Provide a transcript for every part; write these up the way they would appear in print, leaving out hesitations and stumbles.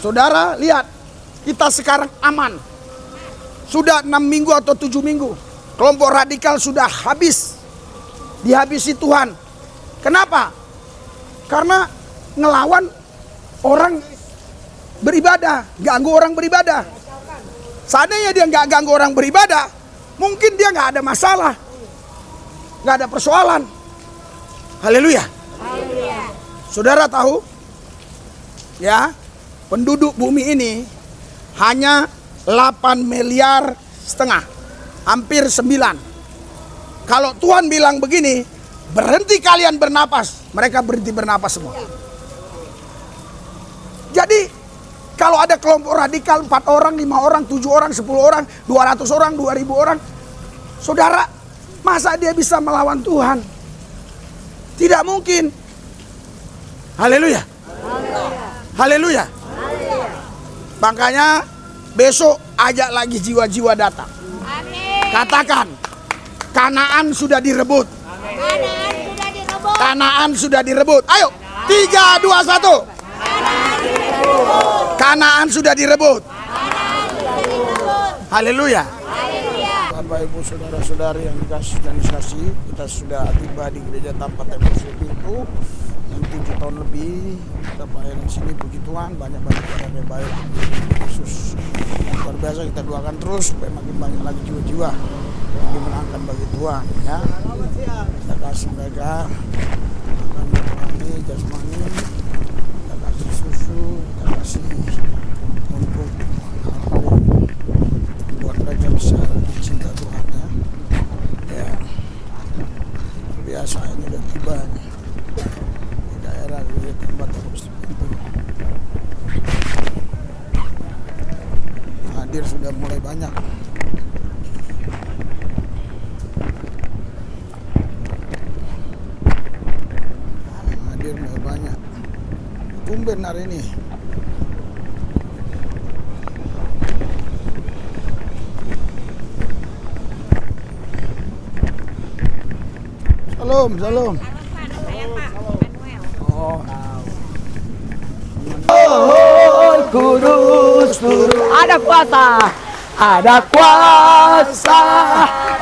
Saudara lihat, kita sekarang aman. Sudah 6 minggu atau 7 minggu. Kelompok radikal sudah habis. Dihabisi Tuhan. Kenapa? Karena ngelawan orang beribadah, ganggu orang beribadah. Seandainya dia nggak ganggu orang beribadah, mungkin dia nggak ada masalah, nggak ada persoalan. Haleluya. Saudara tahu, ya, penduduk bumi ini hanya 8,5 miliar, hampir 9. Kalau Tuhan bilang begini, berhenti kalian bernapas, mereka berhenti bernapas semua. Jadi kalau ada kelompok radikal 4 orang, 5 orang, 7 orang, 10 orang, 200 orang, 2000 orang, saudara, masa dia bisa melawan Tuhan? Tidak mungkin. Haleluya. Haleluya. Makanya besok ajak lagi jiwa-jiwa datang. Katakan, Kanaan sudah direbut. Kanaan sudah direbut. Ayo, 3, 2, 1. Kanaan sudah direbut. Haleluya. Bapak Ibu saudara-saudari yang dikasih dan dikasihi, kita sudah tiba di gereja tanpa tembok pintu yang 7 tahun lebih. Kita pelayanan di sini, puji Tuhan, banyak orang yang baik. Yesus luar biasa, kita doakan terus supaya makin banyak lagi jiwa-jiwa yang dimenangkan bagi Tuhan, ya. Kita kasih mereka makan rohani, jasmani, kita kasih susu, kita kasih untuk buat mereka bisa cinta Tuhan, ya. Ya, biasa ini udah tiba nih di daerah gereja tempat terus pintu. Hadir sudah mulai banyak. Hadir mulai banyak. Tumben hari ini. Salam, salam. Oh, kudus, ada kuasa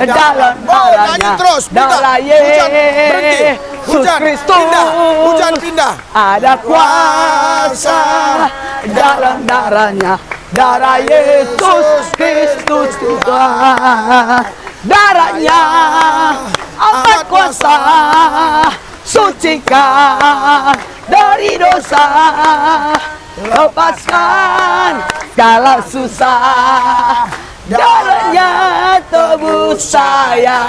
dalam darahnya, darah Yesus Kristus. Hujan pindah. Ada kuasa dalam darahnya, darah Yesus Kristus Tuhan. Darahnya amat kuasa, sucikan dari dosa, lepaskan segala susah. Darahnya tebus saya,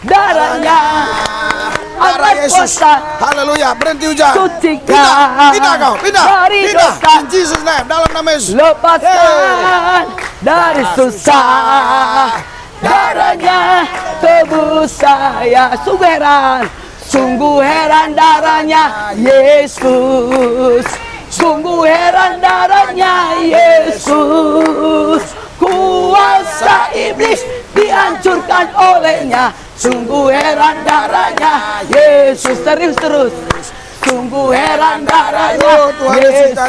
darahnya Darah amat Yesus. kuasa, Haleluya. Berhenti hujan. sucikan Pindah kau. Pindah. dari Pindah. dosa. In Jesus name. Dalam nama Yesus. Lepaskan dari susah. Darahnya tebus saya. Sungguh heran darahnya Yesus. Sungguh heran darahnya Yesus. Kuasa iblis dihancurkan olehnya. Sungguh heran darahnya Yesus. Terus. Sungguh heran darahnya Yesus.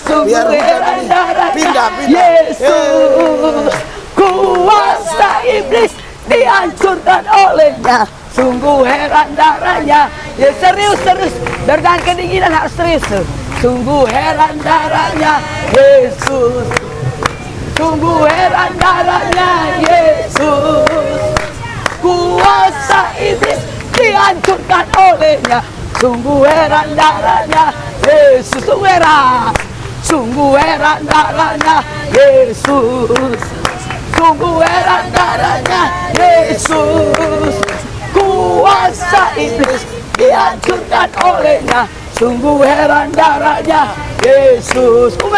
Sungguh heran darahnya Yesus. Kuasa iblis dihancurkan olehnya. Sungguh heran darahnya. Ya serius. Dari kedinginan harus serius. Sungguh heran darahnya Yesus. Sungguh heran darahnya Yesus. Kuasa iblis dihancurkan olehnya. Sungguh heran darahnya Yesus. Sungguh heran darahnya Yesus. Sungguh heran darahnya Yesus. Kuasa iblis dihancurkan olehnya. Sungguh heran darahnya Yesus. Ku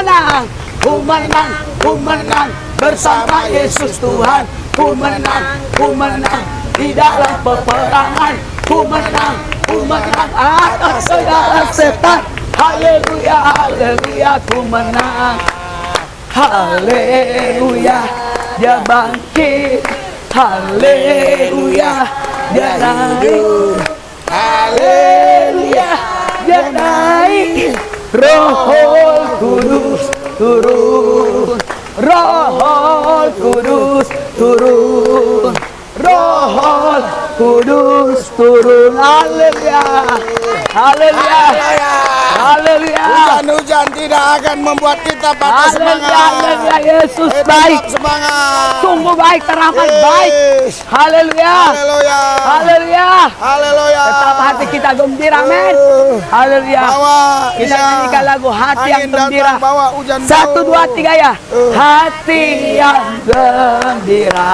menang bersama Yesus Tuhan. Ku menang di dalam peperangan. Ku menang atas segala setan. Haleluya, ku menang. Haleluya, dia bangkit. Haleluya, dia naik. Haleluya, dia naik. Roh Kudus turun, Roh Kudus turun, Roh Kudus turun. Haleluya, haleluya, haleluya. Hujan-hujan tidak akan membuat kita patah semangat. Haleluya, Yesus Tetap baik, semangat. sungguh baik, teramat baik. Yes. Haleluya, Haleluya. haleluya. Haleluya. Tetap hati kita gembira, men. Haleluya. Bawa Kita nyanyikan lagu hati yang angin datang, gembira. bawa hujan 1, 2, 3 ya. Uh. Hati yang gembira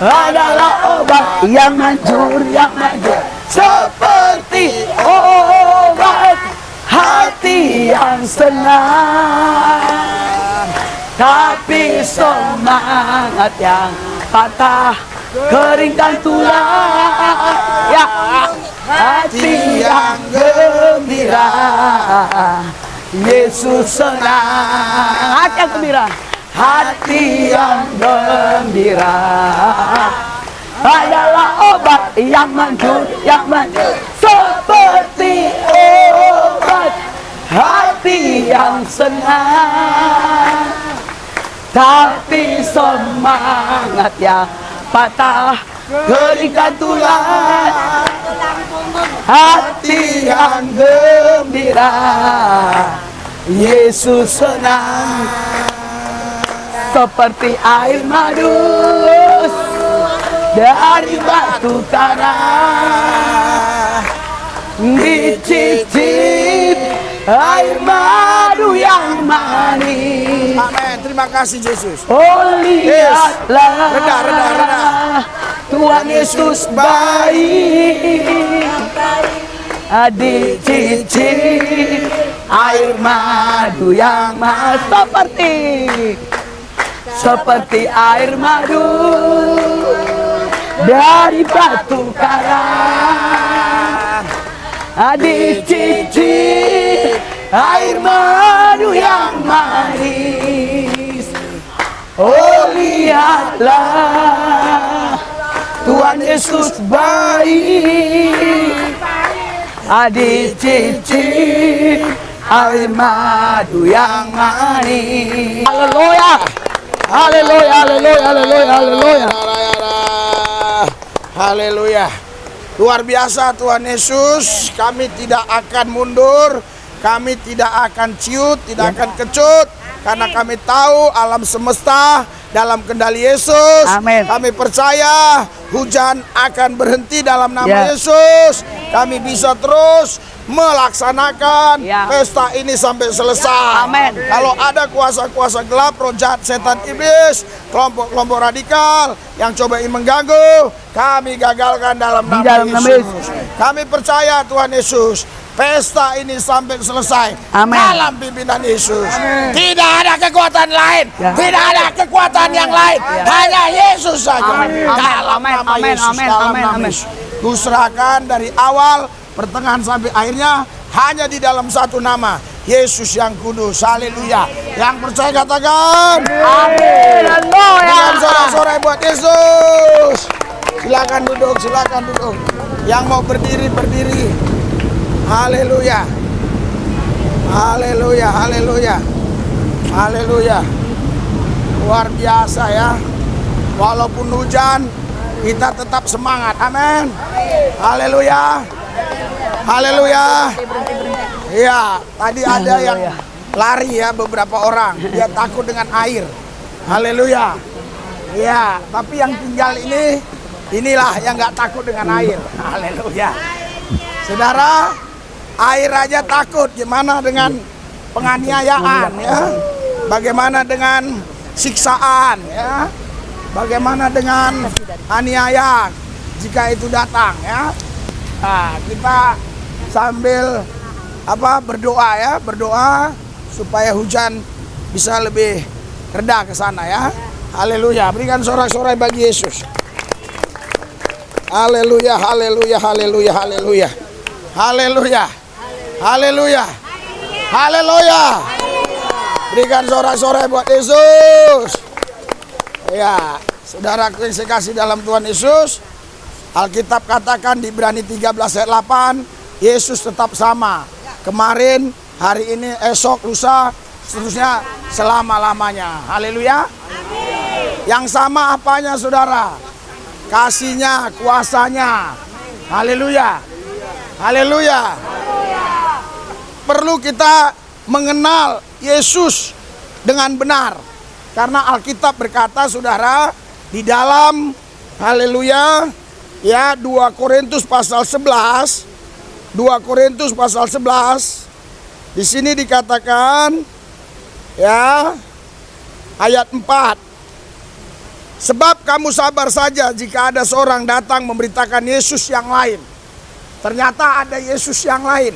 adalah obat yang manjur, seperti obat hati yang senang. Tapi semangat yang patah keringkan tulang. Ya, hati yang gembira, Yesus senang. Hati yang gembira, hati yang gembira adalah obat yang manjur, seperti obat hati yang senang. Tapi semangat yang patah keringkan tulang. Hati yang gembira, Yesus senang. Seperti air madu dari batu karang, dicicip air madu yang manis. Amin. Terima kasih Yesus. Oh, lihatlah, Reda. Tuhan Yesus baik. Dicicip air madu yang manis, seperti air madu dari batu karang. Dicicip air madu yang manis. Oh, lihatlah, Tuhan Yesus baik. Dicicip air madu yang manis. Haleluya, haleluya, haleluya, haleluya, haleluya. Haleluya. Luar biasa Tuhan Yesus. Kami tidak akan mundur. Kami tidak akan ciut, tidak akan kecut. Karena kami tahu alam semesta dalam kendali Yesus. Amin. Kami percaya hujan akan berhenti dalam nama Yesus. Kami bisa terus melaksanakan pesta ini sampai selesai. Amin. Kalau ada kuasa-kuasa gelap, roh jahat, setan iblis, kelompok-kelompok radikal yang coba ingin mengganggu, kami gagalkan dalam nama Yesus. Kami percaya Tuhan Yesus, pesta ini sampai selesai. Amin. Dalam pimpinan Yesus. Amin. Tidak ada kekuatan lain, tidak ada kekuatan yang lain, hanya Yesus saja. Dalam nama Yesus, dalam nama Yesus. Kuserahkan dari awal, pertengahan sampai akhirnya hanya di dalam satu nama, Yesus yang kudus. Haleluya. Yang percaya katakan amin. Dengan sorak-sorai buat Yesus. Silakan duduk, silakan duduk. Yang mau berdiri, berdiri. Haleluya. Haleluya, haleluya. Haleluya. Luar biasa ya. Walaupun hujan, kita tetap semangat. Amin. Haleluya. Haleluya. Iya, tadi ada yang lari ya, beberapa orang. Dia takut dengan air. Haleluya. Iya, tapi yang tinggal inilah yang nggak takut dengan air. Haleluya. Saudara, air aja takut. Gimana dengan penganiayaan ya? Bagaimana dengan siksaan ya? Bagaimana dengan aniaya jika itu datang ya? Nah, kita sambil berdoa ya, berdoa supaya hujan bisa lebih reda ke sana ya. Haleluya, berikan sorak-sorai bagi Yesus. Haleluya, haleluya, haleluya, haleluya. Haleluya. Haleluya. Haleluya. Berikan sorak-sorai buat Yesus. Ya, saudaraku yang saya kasih dalam Tuhan Yesus, Alkitab katakan di Ibrani 13 ayat 8, Yesus tetap sama. kemarin, hari ini, esok, lusa, seterusnya selama-lamanya. Haleluya. Yang sama apanya saudara? Kasihnya, kuasanya. Haleluya. Haleluya. Perlu kita mengenal Yesus dengan benar. Karena Alkitab berkata saudara, di dalam haleluya ya 2 Korintus pasal 11, 2 Korintus pasal 11 di sini dikatakan ya ayat 4. Sebab kamu sabar saja jika ada seorang datang memberitakan Yesus yang lain. Ternyata ada Yesus yang lain.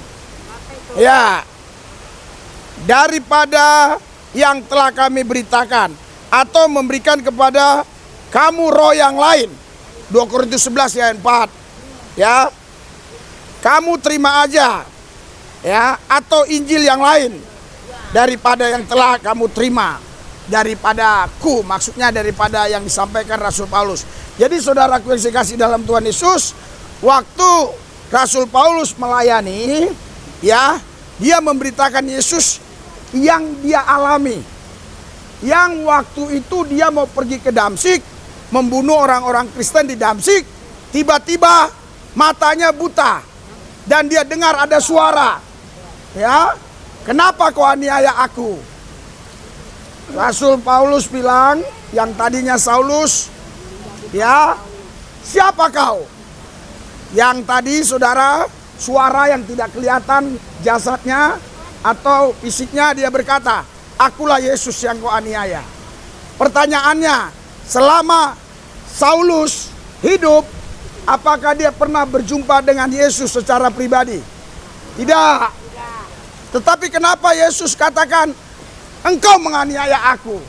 Ya. Daripada yang telah kami beritakan, atau memberikan kepada kamu roh yang lain. 2 Korintus 11 ayat 4. Ya. Kamu terima aja. Ya, atau Injil yang lain daripada yang telah kamu terima. Daripadaku, maksudnya daripada yang disampaikan Rasul Paulus. Jadi saudaraku yang saya kasih dalam Tuhan Yesus, waktu Rasul Paulus melayani, ya, dia memberitakan Yesus yang dia alami. Yang waktu itu dia mau pergi ke Damsyik, membunuh orang-orang Kristen di Damsyik, tiba-tiba matanya buta dan dia dengar ada suara. Ya, kenapa kau aniaya aku? Rasul Paulus bilang, yang tadinya Saulus, ya, siapa kau? Yang tadi saudara, suara yang tidak kelihatan jasadnya atau fisiknya, dia berkata, akulah Yesus yang kau aniaya. Pertanyaannya, selama Saulus hidup, apakah dia pernah berjumpa dengan Yesus secara pribadi? Tidak. Tetapi kenapa Yesus katakan, engkau menganiaya aku?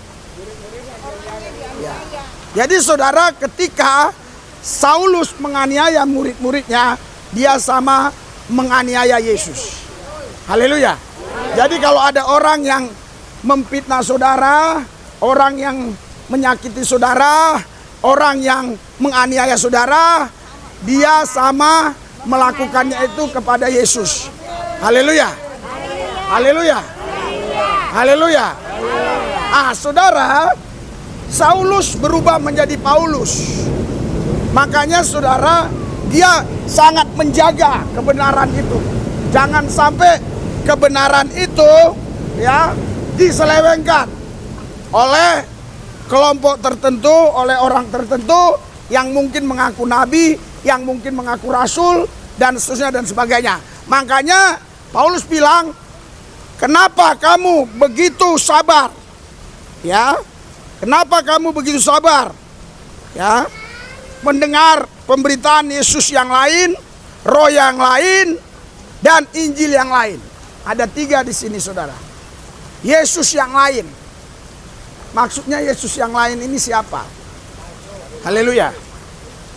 Ya. Jadi saudara, ketika Saulus menganiaya murid-muridnya, dia sama menganiaya Yesus. Haleluya. Jadi kalau ada orang yang memfitnah saudara, orang yang menyakiti saudara, orang yang menganiaya saudara, dia sama melakukannya itu kepada Yesus. Haleluya. Haleluya. Haleluya. Ah, saudara, Saulus berubah menjadi Paulus. Makanya saudara, dia sangat menjaga kebenaran itu. Jangan sampai kebenaran itu ya diselewengkan oleh kelompok tertentu, oleh orang tertentu yang mungkin mengaku nabi, yang mungkin mengaku rasul dan seterusnya dan sebagainya. Makanya Paulus bilang, kenapa kamu begitu sabar? Ya. Kenapa kamu begitu sabar? Ya. Mendengar pemberitaan Yesus yang lain, roh yang lain, dan Injil yang lain. Ada 3 di sini saudara. Yesus yang lain. Maksudnya Yesus yang lain ini siapa? Haleluya.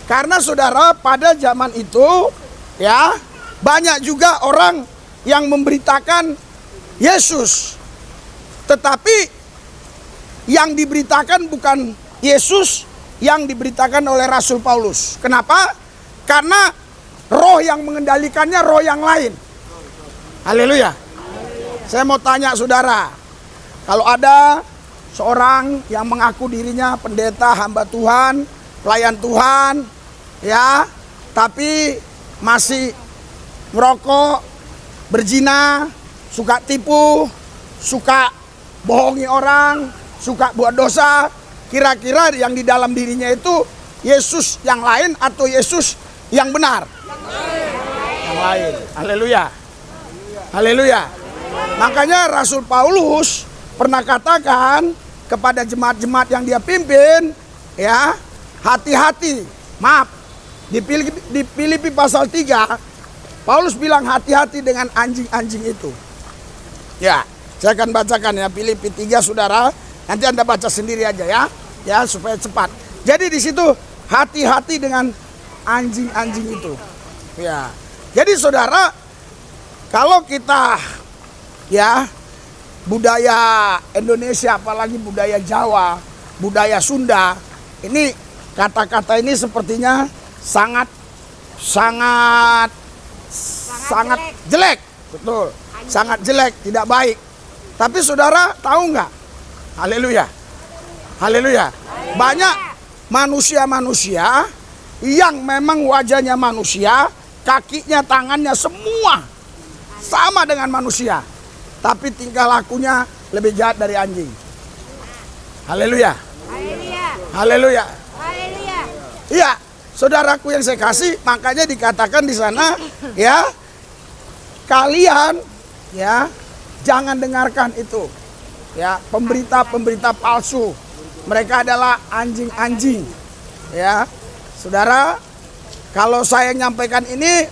Karena saudara, pada zaman itu ya, banyak juga orang yang memberitakan Yesus. Tetapi yang diberitakan bukan Yesus, yang diberitakan oleh Rasul Paulus. Kenapa? Karena roh yang mengendalikannya roh yang lain. Haleluya. Saya mau tanya saudara, kalau ada seorang yang mengaku dirinya pendeta, hamba Tuhan, pelayan Tuhan, ya, tapi masih merokok, berzina, suka tipu, suka bohongi orang, suka buat dosa, kira-kira yang di dalam dirinya itu Yesus yang lain atau Yesus yang benar? Yang lain. Haleluya. Haleluya. Makanya Rasul Paulus pernah katakan kepada jemaat-jemaat yang dia pimpin, ya, hati-hati. Maaf, di Filipi pasal 3, Paulus bilang hati-hati dengan anjing-anjing itu. Ya, saya akan bacakan ya, Filipi 3 saudara. Nanti Anda baca sendiri aja ya. Ya, supaya cepat. Jadi di situ hati-hati dengan anjing-anjing itu. Ya. Jadi saudara, kalau kita ya budaya Indonesia, apalagi budaya Jawa, budaya Sunda, ini kata-kata ini sepertinya sangat jelek. Betul. sangat jelek, tidak baik. Tapi saudara tahu nggak? Haleluya. Haleluya. Banyak manusia-manusia yang memang wajahnya manusia, kakinya, tangannya semua sama dengan manusia. Tapi tingkah lakunya lebih jahat dari anjing. Haleluya. Haleluya. Iya, saudaraku yang saya kasih, makanya dikatakan di sana ya, kalian ya jangan dengarkan itu. Ya, pemberita-pemberita palsu. Mereka adalah anjing-anjing. Ya. Saudara, kalau saya nyampaikan ini,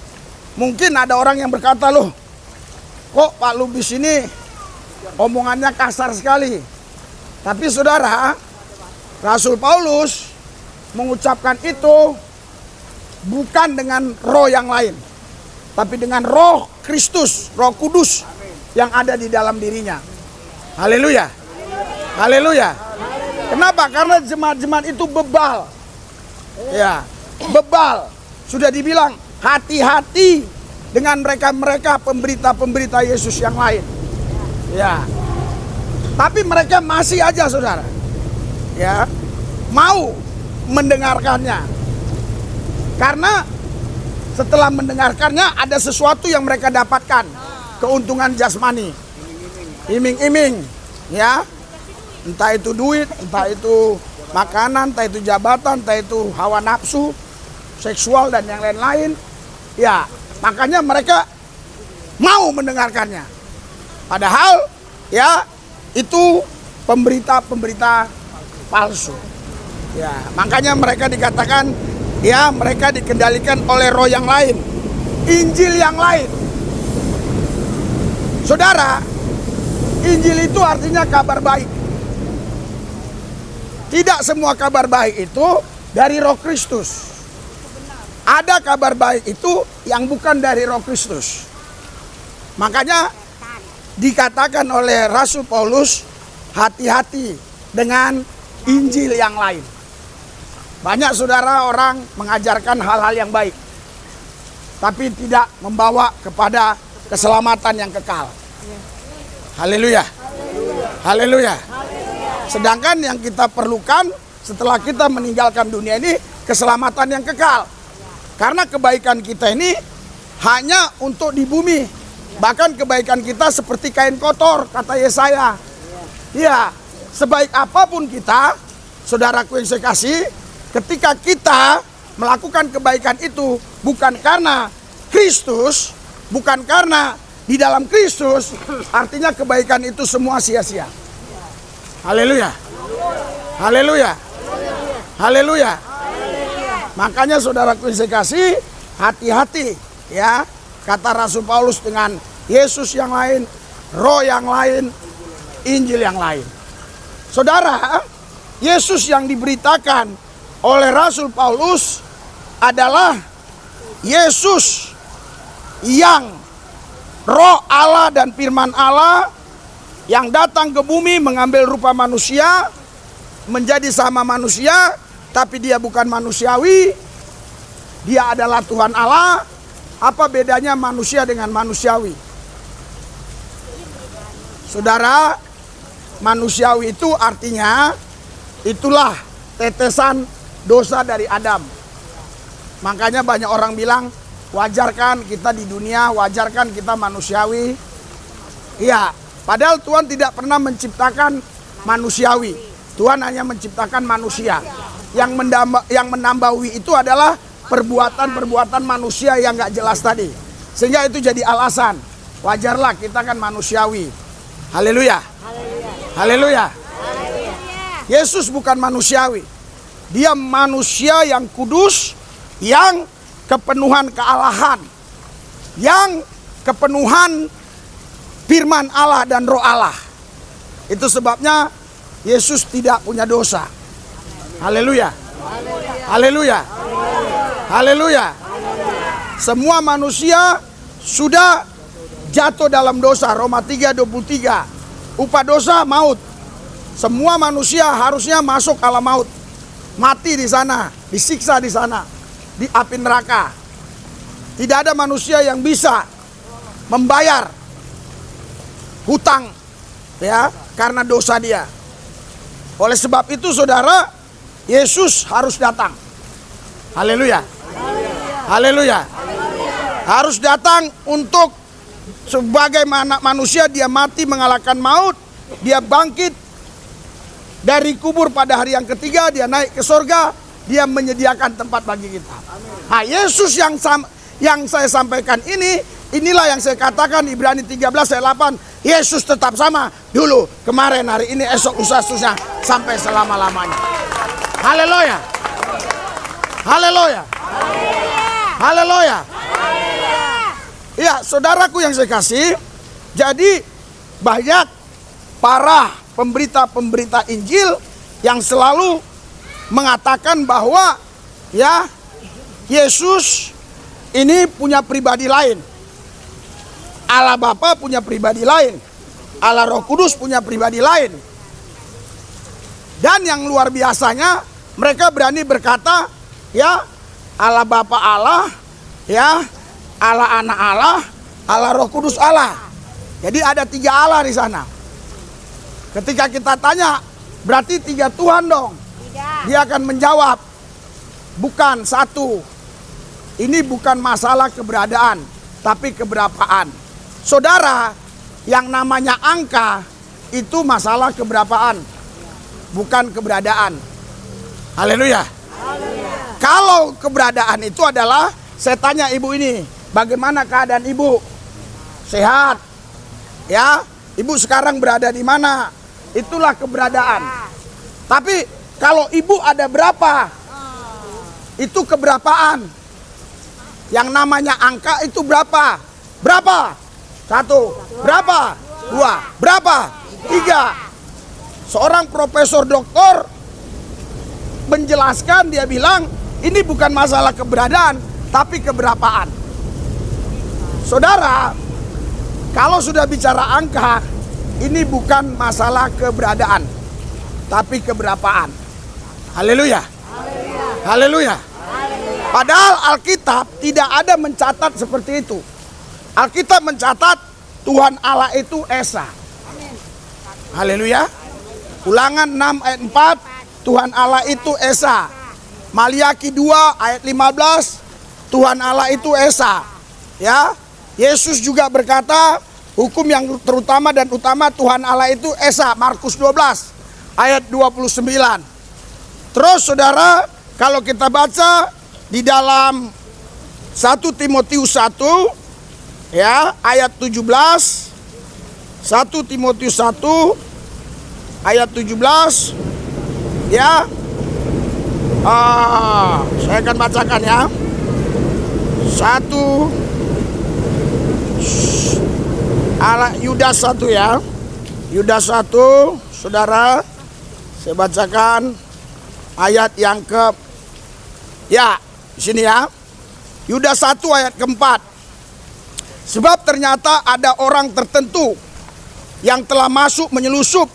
mungkin ada orang yang berkata, loh, kok Pak Lubis ini omongannya kasar sekali. Tapi saudara, Rasul Paulus mengucapkan itu bukan dengan roh yang lain, tapi dengan roh Kristus, roh kudus yang ada di dalam dirinya. Haleluya. Haleluya. Kenapa? Karena jemaat-jemaat itu bebal. Ya, bebal. Sudah dibilang hati-hati dengan mereka-mereka pemberita-pemberita Yesus yang lain. Ya. Tapi mereka masih aja saudara. Ya. Mau mendengarkannya. Karena setelah mendengarkannya ada sesuatu yang mereka dapatkan. Keuntungan jasmani. Iming-iming, ya. Entah itu duit, entah itu makanan, entah itu jabatan, entah itu hawa nafsu, seksual dan yang lain-lain. Ya, makanya mereka mau mendengarkannya. Padahal ya itu pemberita-pemberita palsu. Ya, makanya mereka dikatakan ya mereka dikendalikan oleh roh yang lain, Injil yang lain. Saudara, Injil itu artinya kabar baik. Tidak semua kabar baik itu dari Roh Kristus. Ada kabar baik itu yang bukan dari Roh Kristus. Makanya dikatakan oleh Rasul Paulus, hati-hati dengan Injil yang lain. Banyak saudara orang mengajarkan hal-hal yang baik, tapi tidak membawa kepada keselamatan yang kekal. Haleluya. Haleluya. Sedangkan yang kita perlukan setelah kita meninggalkan dunia ini keselamatan yang kekal. Karena kebaikan kita ini hanya untuk di bumi. Bahkan kebaikan kita seperti kain kotor, kata Yesaya. Ya, sebaik apapun kita, saudaraku yang saya kasih, ketika kita melakukan kebaikan itu bukan karena Kristus, bukan karena di dalam Kristus, artinya kebaikan itu semua sia-sia. Haleluya. Haleluya. Haleluya. Makanya saudaraku yang saya kasih, hati-hati ya, kata Rasul Paulus dengan Yesus yang lain, roh yang lain, Injil yang lain. Saudara, Yesus yang diberitakan oleh Rasul Paulus adalah Yesus yang roh Allah dan firman Allah yang datang ke bumi mengambil rupa manusia, menjadi sama manusia, tapi dia bukan manusiawi. Dia adalah Tuhan Allah. Apa bedanya manusia dengan manusiawi? Saudara, manusiawi itu artinya itulah tetesan dosa dari Adam. Makanya banyak orang bilang, wajar kan kita di dunia, wajar kan kita manusiawi. Iya, padahal Tuhan tidak pernah menciptakan manusiawi. Tuhan hanya menciptakan manusia. Yang menambahi itu adalah perbuatan-perbuatan manusia yang gak jelas tadi. Sehingga itu jadi alasan. Wajarlah kita kan manusiawi. Haleluya. Haleluya. Yesus bukan manusiawi. Dia manusia yang kudus, yang kepenuhan kealahan, yang kepenuhan firman Allah dan roh Allah. Itu sebabnya Yesus tidak punya dosa. Haleluya. Haleluya. Haleluya. Semua manusia sudah jatuh dalam dosa. Roma 3:23. Upah dosa maut. Semua manusia harusnya masuk alam maut. Mati di sana, disiksa di sana, di api neraka. Tidak ada manusia yang bisa membayar hutang, ya, karena dosa dia. Oleh sebab itu saudara, Yesus harus datang. Haleluya. Haleluya. Harus datang untuk sebagai manusia dia mati mengalahkan maut, dia bangkit dari kubur pada hari yang ketiga, dia naik ke sorga, dia menyediakan tempat bagi kita. Nah, Yesus yang saya sampaikan inilah yang saya katakan Ibrani 13 ayat 8. Yesus tetap sama dulu, kemarin, hari ini, esok, lusa, seterusnya, sampai selama-lamanya. Haleluya. Haleluya. Haleluya. Ya, saudaraku yang saya kasih, jadi banyak para pemberita-pemberita Injil yang selalu mengatakan bahwa ya Yesus ini punya pribadi lain. Allah Bapa punya pribadi lain. Allah Roh Kudus punya pribadi lain. Dan yang luar biasanya, mereka berani berkata, ya, Allah Bapa Allah, ya, Allah Anak Allah, Allah Roh Kudus Allah. Jadi ada 3 Allah di sana. Ketika kita tanya, berarti 3 Tuhan dong. Dia akan menjawab, bukan satu. Ini bukan masalah keberadaan, tapi keberapaan. Saudara, yang namanya angka itu masalah keberapaan, bukan keberadaan. Haleluya. Kalau keberadaan itu adalah, saya tanya ibu ini, bagaimana keadaan ibu? Sehat? Ya, ibu sekarang berada di mana? Itulah keberadaan. Tapi kalau ibu ada berapa? Itu keberapaan. Yang namanya angka itu berapa? Berapa? 1, berapa? 2, berapa? 3. Seorang profesor doktor menjelaskan, dia bilang ini bukan masalah keberadaan, tapi keberapaan. Saudara, kalau sudah bicara angka, ini bukan masalah keberadaan, tapi keberapaan. Haleluya. Haleluya. Padahal Alkitab tidak ada mencatat seperti itu. Alkitab mencatat Tuhan Allah itu Esa. Haleluya. Ulangan 6 ayat 4, Tuhan Allah itu Esa. Maliaki 2 ayat 15, Tuhan Allah itu Esa. Ya, Yesus juga berkata, hukum yang terutama dan utama Tuhan Allah itu Esa. Markus 12 ayat 29. Terus saudara, kalau kita baca di dalam 1 Timotius 1 ya, ayat 17, 1 Timotius 1 ayat 17, ya, saya akan bacakan ya. 1 Yudas 1 ya, Yudas 1, saudara, saya bacakan ayat yang ya, di sini ya, Yudas 1 ayat keempat. Sebab ternyata ada orang tertentu yang telah masuk menyelusup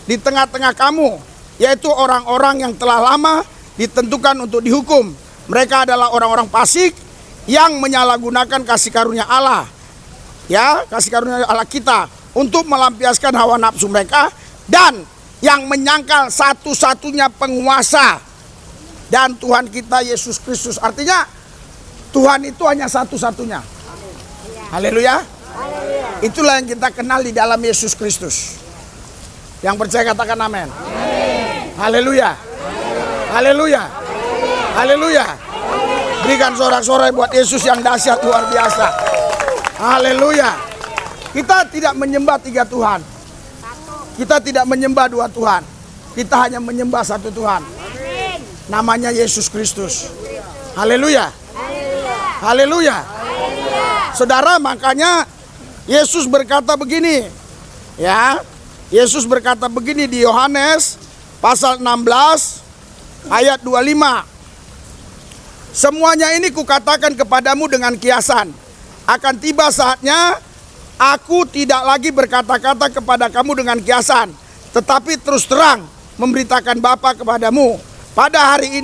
di tengah-tengah kamu, yaitu orang-orang yang telah lama ditentukan untuk dihukum. Mereka adalah orang-orang fasik yang menyalahgunakan kasih karunia Allah, ya, kasih karunia Allah kita, untuk melampiaskan hawa nafsu mereka, dan yang menyangkal satu-satunya penguasa dan Tuhan kita Yesus Kristus. Artinya Tuhan itu hanya satu-satunya. Haleluya. Itulah yang kita kenal di dalam Yesus Kristus. Yang percaya katakan amin. Haleluya. Haleluya. Haleluya. Berikan sorak-sorai buat Yesus yang dahsyat, luar biasa. Haleluya. Kita tidak menyembah 3 Tuhan. Kita tidak menyembah 2 Tuhan. Kita hanya menyembah 1 Tuhan. Namanya Yesus Kristus. Haleluya. Haleluya. Saudara, makanya Yesus berkata begini, ya, Yesus berkata begini di Yohanes pasal 16 ayat 25. Semuanya ini kukatakan kepadamu dengan kiasan. Akan tiba saatnya aku tidak lagi berkata-kata kepada kamu dengan kiasan, tetapi terus terang memberitakan Bapa kepadamu. Pada hari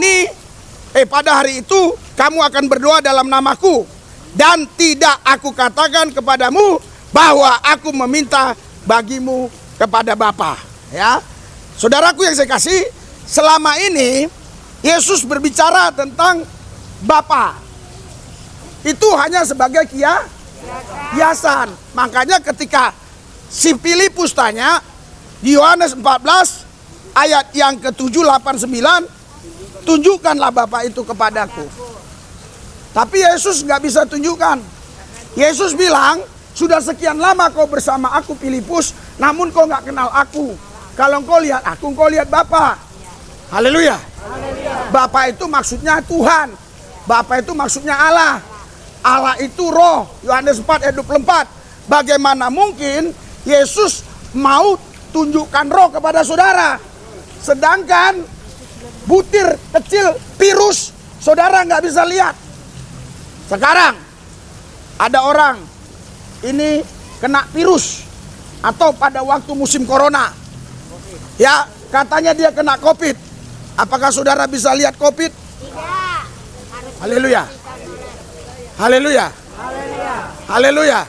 itu kamu akan berdoa dalam namaku. Dan tidak aku katakan kepadamu bahwa aku meminta bagimu kepada Bapa. Ya, saudaraku yang saya kasih, selama ini Yesus berbicara tentang Bapa. Itu hanya sebagai kiasan. Makanya ketika si Filipus tanya di Yohanes 14 ayat yang ke-7, 8, 9, tunjukkanlah Bapa itu kepadaku. Tapi Yesus nggak bisa tunjukkan. Yesus bilang, sudah sekian lama kau bersama aku Filipus, namun kau nggak kenal aku. Kalau kau lihat aku, kau lihat Bapa. Haleluya. Bapa itu maksudnya Tuhan. Bapa itu maksudnya Allah. Allah itu roh. Yohanes 4 ayat 24. Bagaimana mungkin Yesus mau tunjukkan roh kepada saudara, sedangkan butir kecil virus saudara nggak bisa lihat. Sekarang ada orang ini kena virus, atau pada waktu musim corona, ya katanya dia kena COVID. Apakah saudara bisa lihat COVID? Tidak. Haleluya. Haleluya. Haleluya.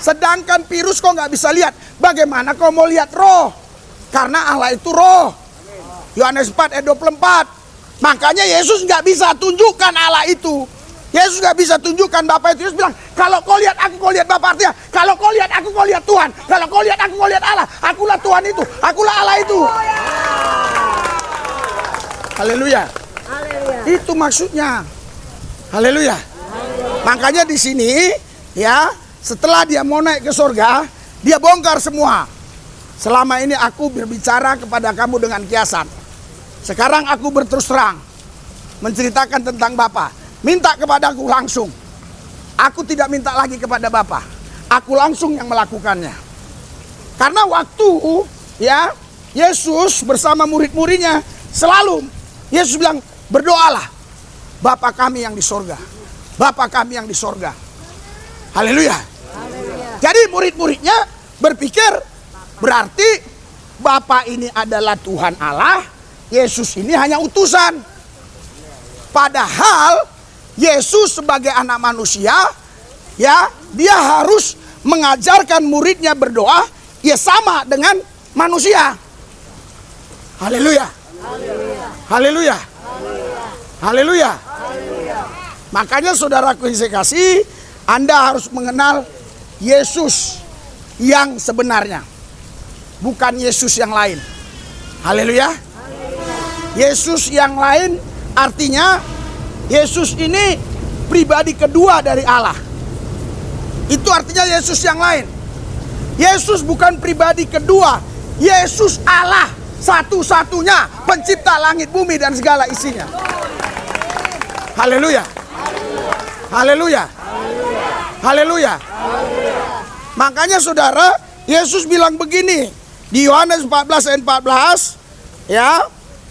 Sedangkan virus kau nggak bisa lihat, bagaimana kau mau lihat roh? Karena Allah itu roh. Yohanes 4 ayat 24. Makanya Yesus nggak bisa tunjukkan Allah itu. Yesus nggak bisa tunjukkan Bapa itu. Yesus bilang, kalau kau lihat aku, kau lihat Bapa. Artinya, kalau kau lihat aku, kau lihat Tuhan. Kalau kau lihat aku, kau lihat Allah. Akulah Tuhan itu, akulah Allah itu. Haleluya. Itu maksudnya. Haleluya. Makanya di sini, ya, setelah dia mau naik ke surga, dia bongkar semua. Selama ini aku berbicara kepada kamu dengan kiasan. Sekarang aku berterus terang menceritakan tentang Bapa. Minta kepadaku langsung. Aku tidak minta lagi kepada Bapa. Aku langsung yang melakukannya. Karena waktu ya Yesus bersama murid-muridnya selalu Yesus bilang, berdoalah Bapa kami yang di sorga. Bapa kami yang di sorga. Haleluya. Jadi murid-muridnya berpikir berarti Bapa ini adalah Tuhan Allah, Yesus ini hanya utusan. Padahal Yesus sebagai anak manusia, ya, dia harus mengajarkan muridnya berdoa, ya sama dengan manusia. Haleluya. Haleluya. Haleluya. Makanya saudaraku yang saya kasih, Anda harus mengenal Yesus yang sebenarnya, bukan Yesus yang lain. Haleluya. Yesus yang lain artinya Yesus ini pribadi kedua dari Allah. Itu artinya Yesus yang lain. Yesus bukan pribadi kedua. Yesus Allah satu-satunya, pencipta langit bumi dan segala isinya. Haleluya. Haleluya. Haleluya. Makanya saudara, Yesus bilang begini di Yohanes 14 ayat 14, ya.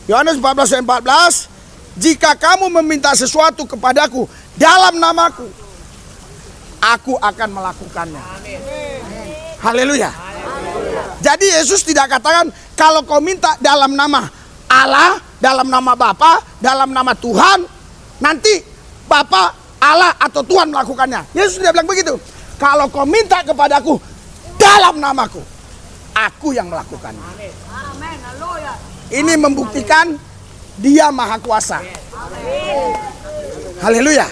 Yohanes 14 ayat 14, jika kamu meminta sesuatu kepadaku dalam namaku, aku akan melakukannya. Haleluya. Jadi Yesus tidak katakan kalau kau minta dalam nama Allah, dalam nama Bapa, dalam nama Tuhan, nanti Bapa, Allah atau Tuhan melakukannya. Yesus tidak bilang begitu. Kalau kau minta kepadaku dalam namaku, aku yang melakukannya. Ini membuktikan dia maha kuasa. Haleluya.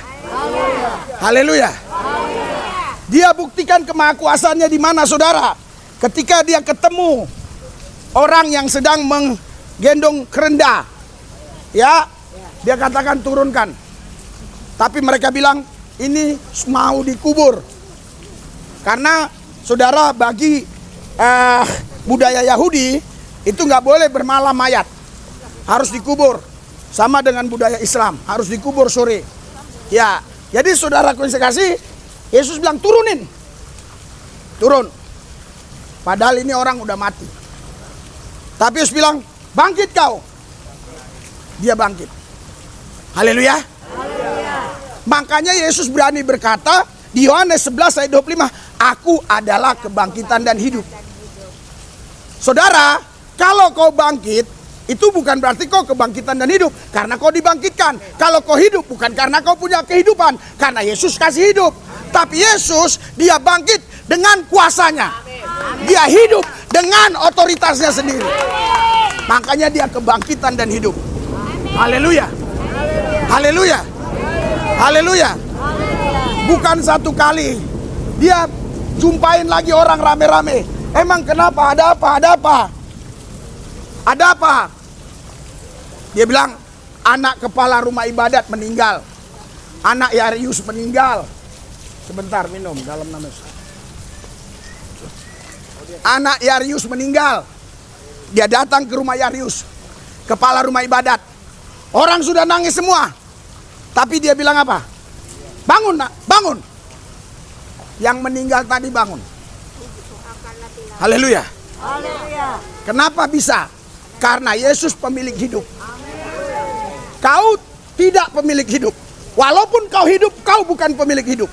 Haleluya. Dia buktikan kemahakuasaannya di mana saudara? Ketika dia ketemu orang yang sedang menggendong kerenda, ya, dia katakan turunkan. Tapi mereka bilang ini mau dikubur. Karena saudara, bagi budaya Yahudi itu nggak boleh bermalam mayat, harus dikubur. Sama dengan budaya Islam, harus dikubur sore. Ya, jadi saudara kasih, Yesus bilang turunin, turun. Padahal ini orang udah mati. Tapi Yesus bilang bangkit kau. Dia bangkit. Haleluya. Makanya Yesus berani berkata di Yohanes 11 ayat 25, aku adalah kebangkitan dan hidup. Saudara, kalau kau bangkit, itu bukan berarti kau kebangkitan dan hidup, karena kau dibangkitkan. Kalau kau hidup, bukan karena kau punya kehidupan, karena Yesus kasih hidup. Tapi Yesus, dia bangkit dengan kuasanya. Dia hidup dengan otoritasnya sendiri. Makanya dia kebangkitan dan hidup. Haleluya. Haleluya. Haleluya. Bukan satu kali. Dia jumpain lagi orang rame-rame. Emang kenapa? Ada apa? Ada apa? Ada apa? Dia bilang, anak kepala rumah ibadat meninggal. Anak Yairus meninggal. Sebentar, minum dalam nama Yesus. Anak Yairus meninggal. Dia datang ke rumah Yairus, kepala rumah ibadat. Orang sudah nangis semua. Tapi dia bilang apa? Bangun nak, bangun. Yang meninggal tadi bangun. Haleluya. Kenapa bisa? Karena Yesus pemilik hidup. Kau tidak pemilik hidup. Walaupun kau hidup, kau bukan pemilik hidup.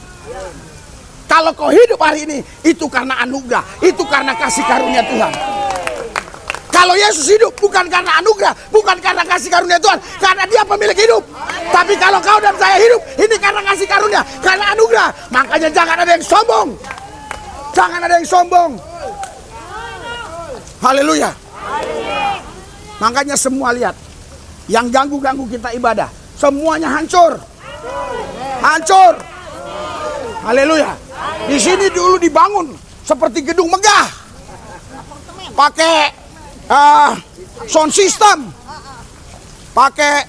Kalau kau hidup hari ini, itu karena anugerah. Itu karena kasih karunia Tuhan. Kalau Yesus hidup, bukan karena anugerah, bukan karena kasih karunia Tuhan, karena dia pemilik hidup. Tapi kalau kau dan saya hidup, ini karena kasih karunia, karena anugerah. Makanya jangan ada yang sombong. Jangan ada yang sombong. Haleluya. Makanya semua lihat, yang ganggu-ganggu kita ibadah, semuanya hancur. Hancur. Haleluya. Di sini dulu dibangun seperti gedung megah. Pakai sound system. Pakai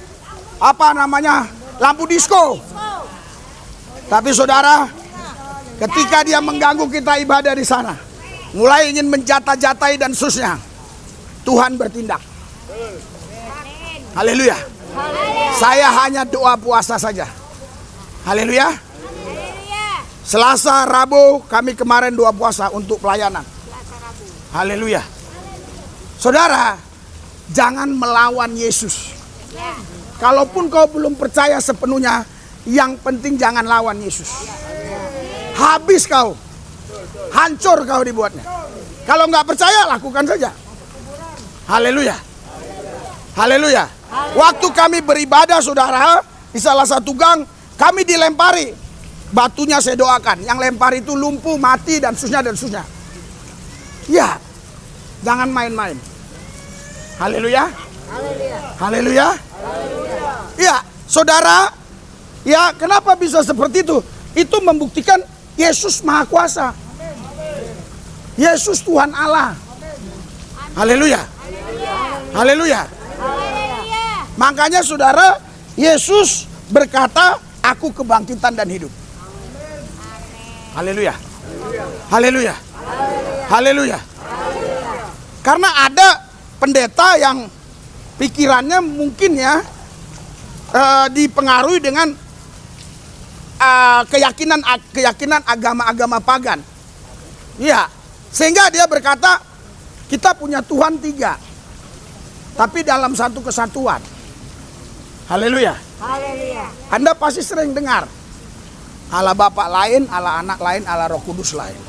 apa namanya? Lampu disco. Tapi saudara, ketika dia mengganggu kita ibadah di sana, mulai ingin menjata-jatai dan seterusnya, Tuhan bertindak. Haleluya. Saya hanya doa puasa saja. Haleluya. Selasa, Rabu kami kemarin doa puasa untuk pelayanan. Haleluya. Saudara, jangan melawan Yesus. Kalaupun kau belum percaya sepenuhnya, yang penting jangan lawan Yesus. Habis kau. Hancur kau dibuatnya. Kalau nggak percaya, lakukan saja. Haleluya. Haleluya. Waktu kami beribadah, saudara, di salah satu gang, kami dilempari. Batunya saya doakan. Yang lempar itu lumpuh, mati, dan seterusnya, dan seterusnya. Ya, jangan main-main. Haleluya. Haleluya. Ya, saudara, ya kenapa bisa seperti itu? Itu membuktikan Yesus Maha Kuasa. Yesus Tuhan Allah. Haleluya. Haleluya. Makanya saudara, Yesus berkata, aku kebangkitan dan hidup. Haleluya. Haleluya. Haleluya. Karena ada pendeta yang pikirannya mungkin ya dipengaruhi dengan keyakinan agama-agama pagan. Iya, sehingga dia berkata kita punya Tuhan 3, tapi dalam satu kesatuan. Haleluya. Haleluya. Anda pasti sering dengar Allah Bapa lain, Allah Anak lain, Allah Roh Kudus lain.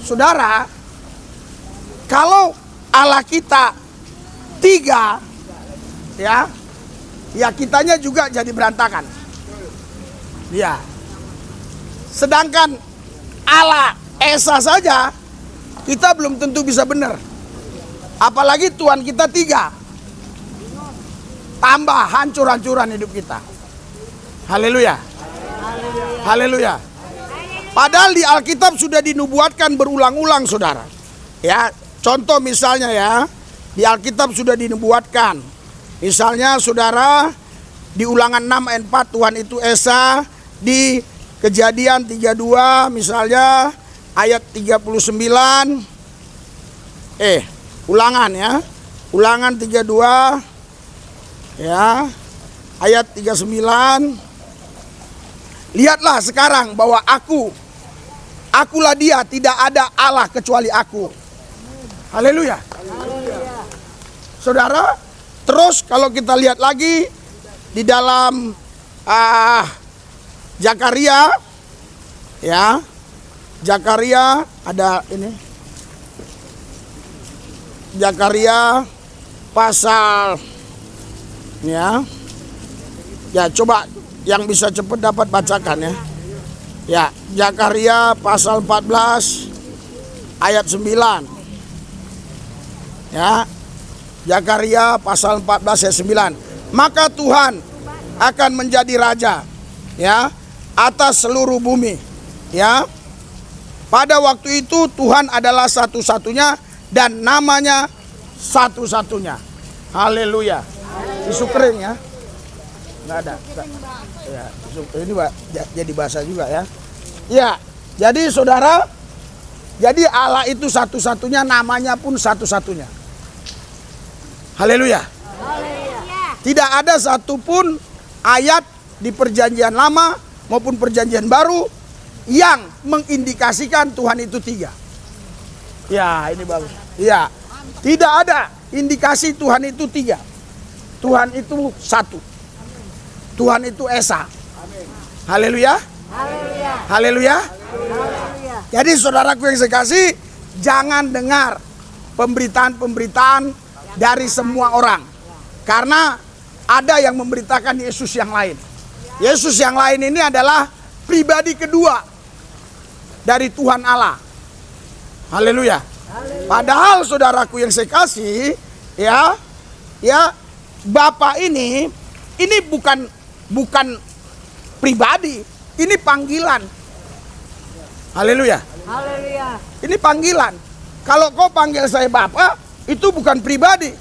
Saudara, kalau Allah kita 3, ya kitanya juga jadi berantakan. Ya. Sedangkan Allah Esa saja kita belum tentu bisa benar. Apalagi Tuhan kita 3. Tambah hancur-hancuran hidup kita. Haleluya. Haleluya. Padahal di Alkitab sudah dinubuatkan berulang-ulang, saudara. Ya, contoh misalnya ya, di Alkitab sudah dinubuatkan. Misalnya saudara, di Ulangan 6 ayat 4 Tuhan itu Esa, di Kejadian 32 misalnya ayat 39. Ulangan ya. Ulangan 32 ya, ayat 39. Lihatlah sekarang bahwa akulah dia, tidak ada Allah kecuali aku. Haleluya. Saudara, terus kalau kita lihat lagi di dalam Zakaria, ya, Zakaria ada ini, Zakaria pasal, ya, coba yang bisa cepat dapat bacakan ya. Ya, Zakaria pasal 14 ayat 9. Ya. Zakaria pasal 14 ayat 9. Maka Tuhan akan menjadi raja, ya, atas seluruh bumi, ya. Pada waktu itu Tuhan adalah satu-satunya dan namanya satu-satunya. Haleluya. Isu kering ya. Enggak ada. Ya, ini jadi bahasa juga ya. Ya, jadi saudara, jadi Allah itu satu-satunya, namanya pun satu-satunya. Haleluya. Tidak ada satupun ayat di perjanjian lama maupun perjanjian baru yang mengindikasikan Tuhan itu tiga. Ya, ini bagus. Ya, tidak ada indikasi Tuhan itu tiga. Tuhan itu satu. Tuhan itu Esa. Haleluya. Haleluya. Jadi saudaraku yang saya kasih, jangan dengar pemberitaan-pemberitaan dari semua orang. Karena ada yang memberitakan Yesus yang lain. Yesus yang lain ini adalah pribadi kedua dari Tuhan Allah. Haleluya. Padahal saudaraku yang saya kasih, ya Bapak ini bukan pribadi, ini panggilan. Haleluya. Ini panggilan. Kalau kau panggil saya Bapak, itu bukan pribadi.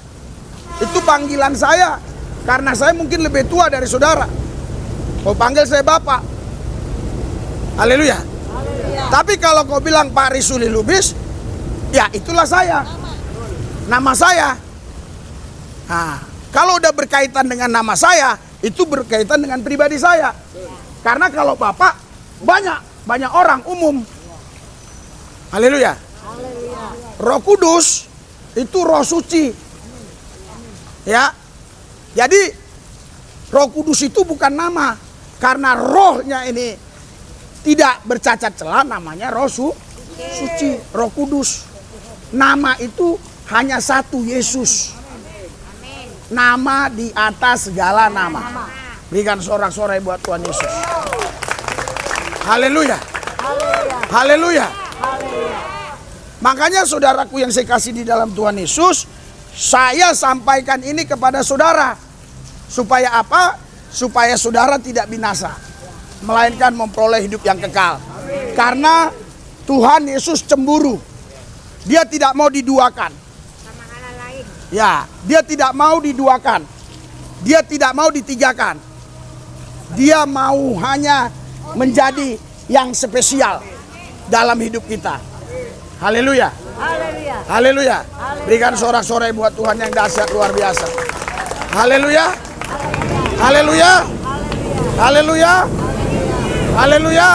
Itu panggilan saya. Karena saya mungkin lebih tua dari saudara. Kau panggil saya Bapak. Haleluya. Tapi kalau kau bilang Pak Risuli Lubis, ya itulah saya. Nama saya. Nah, kalau udah berkaitan dengan nama saya, itu berkaitan dengan pribadi saya. Karena kalau Bapak, banyak orang umum. Haleluya. Roh Kudus itu roh suci. Ya. Jadi Roh Kudus itu bukan nama. Karena rohnya ini tidak bercacat celah, namanya roh suci, Roh Kudus. Nama itu hanya satu, Yesus. Nama di atas segala nama. Berikan sorak-sorai buat Tuhan Yesus. Haleluya. Haleluya. Makanya saudaraku yang saya kasih di dalam Tuhan Yesus, saya sampaikan ini kepada saudara. Supaya apa? Supaya saudara tidak binasa, melainkan memperoleh hidup yang kekal. Karena Tuhan Yesus cemburu. Dia tidak mau diduakan. Ya, dia tidak mau diduakan. Dia tidak mau ditigakan. Dia mau hanya menjadi yang spesial dalam hidup kita. Haleluya. Haleluya. Berikan sorak-sorai buat Tuhan yang dahsyat luar biasa. Haleluya. Haleluya. Haleluya. Haleluya.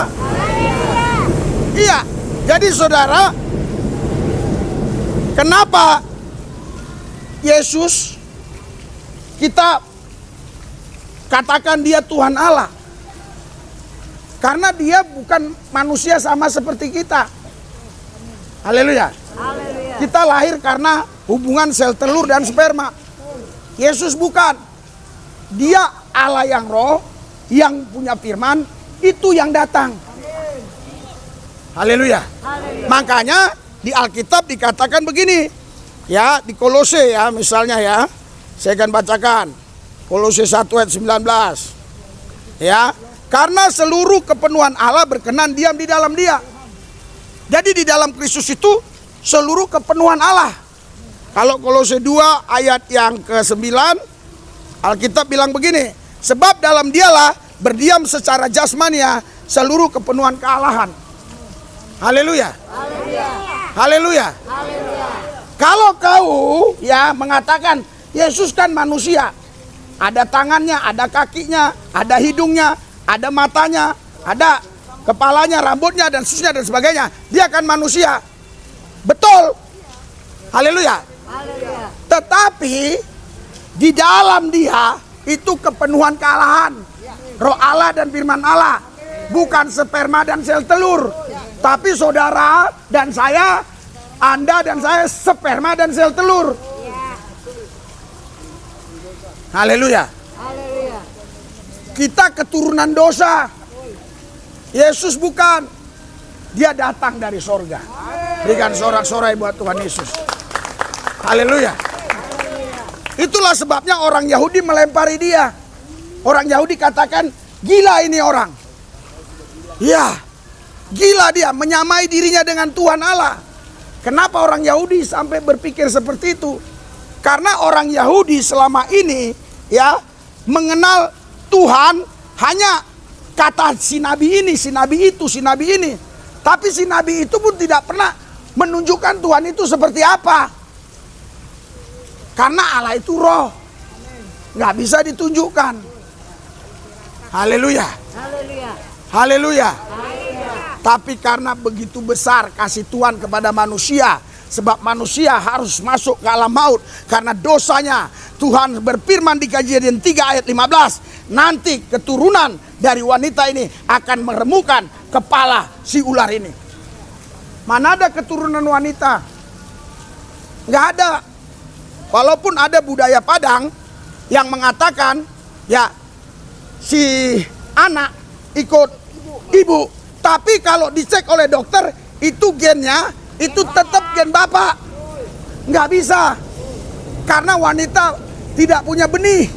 Iya. Jadi saudara, kenapa Yesus kita katakan dia Tuhan Allah? Karena dia bukan manusia sama seperti kita. Haleluya. Kita lahir karena hubungan sel telur dan sperma. Yesus bukan. Dia Allah yang roh, yang punya firman, itu yang datang. Haleluya. Makanya di Alkitab dikatakan begini. Ya, di Kolose ya misalnya ya. Saya akan bacakan. Kolose 1 ayat 19. Ya, karena seluruh kepenuhan Allah berkenan diam di dalam dia. Jadi di dalam Kristus itu seluruh kepenuhan Allah. Kalau Kolose 2 ayat yang ke-9, Alkitab bilang begini, sebab dalam dialah berdiam secara jasmania seluruh kepenuhan kealahan. Haleluya. Haleluya. Kalau kau ya mengatakan Yesus kan manusia, ada tangannya, ada kakinya, ada hidungnya, ada matanya, ada kepalanya, rambutnya dan susnya dan sebagainya, dia kan manusia. Betul. Haleluya. Tetapi di dalam dia itu kepenuhan kealahan. Roh Allah dan firman Allah. Bukan sperma dan sel telur. Tapi saudara dan saya, Anda dan saya sperma dan sel telur. Haleluya. Kita keturunan dosa. Yesus bukan. Dia datang dari sorga. Berikan sorak-sorai buat Tuhan Yesus. Haleluya. Itulah sebabnya orang Yahudi melempari dia. Orang Yahudi katakan, gila ini orang. Ya, gila dia, menyamai dirinya dengan Tuhan Allah. Kenapa orang Yahudi sampai berpikir seperti itu? Karena orang Yahudi selama ini ya mengenal Tuhan hanya kata si nabi ini, si nabi itu, si nabi ini. Tapi si nabi itu pun tidak pernah menunjukkan Tuhan itu seperti apa. Karena Allah itu roh, nggak bisa ditunjukkan. Haleluya. Haleluya. Haleluya. Tapi karena begitu besar kasih Tuhan kepada manusia, sebab manusia harus masuk ke alam maut karena dosanya, Tuhan berfirman di Kejadian 3 ayat 15, nanti keturunan dari wanita ini akan meremukan kepala si ular ini. Mana ada keturunan wanita? Nggak ada. Walaupun ada budaya Padang yang mengatakan ya si anak ikut ibu, tapi kalau dicek oleh dokter itu gennya itu tetap gen bapak. Nggak bisa, karena wanita tidak punya benih.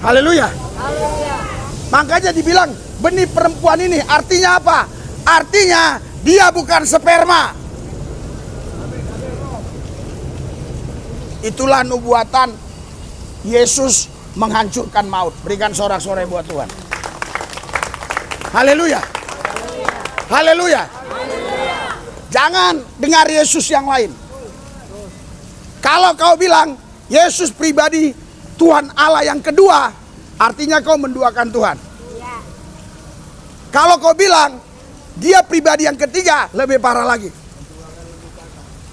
Haleluya. Makanya dibilang benih perempuan ini artinya apa? Artinya dia bukan sperma. Itulah nubuatan Yesus menghancurkan maut. Berikan sorak-sorai buat Tuhan. Haleluya. Haleluya. Jangan dengar Yesus yang lain. Kalau kau bilang Yesus pribadi Tuhan Allah yang kedua, artinya kau menduakan Tuhan. Kalau kau bilang dia pribadi yang ketiga, lebih parah lagi.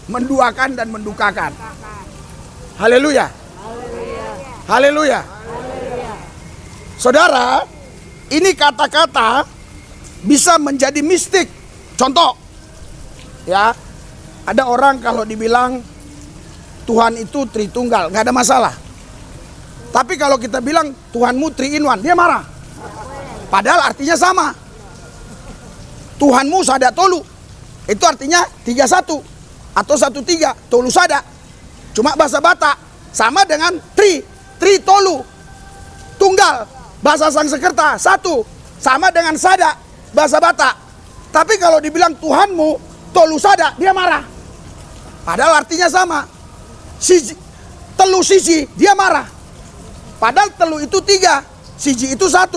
Menduakan dan mendukakan. Haleluya. Haleluya. Saudara, ini kata-kata bisa menjadi mistik. Contoh, ya, ada orang kalau dibilang Tuhan itu Tritunggal, nggak ada masalah. Tapi kalau kita bilang Tuhanmu 3 in 1, dia marah. Padahal artinya sama. Tuhanmu sada tolu, itu artinya 3-1 atau 1-3, tolu sada. Cuma bahasa Batak sama dengan tri tolu, tunggal. Bahasa Sanskerta 1 sama dengan sada bahasa Batak. Tapi kalau dibilang Tuhanmu tolu sada, dia marah. Padahal artinya sama. Telu siji, dia marah. Padahal telu itu 3, siji itu 1.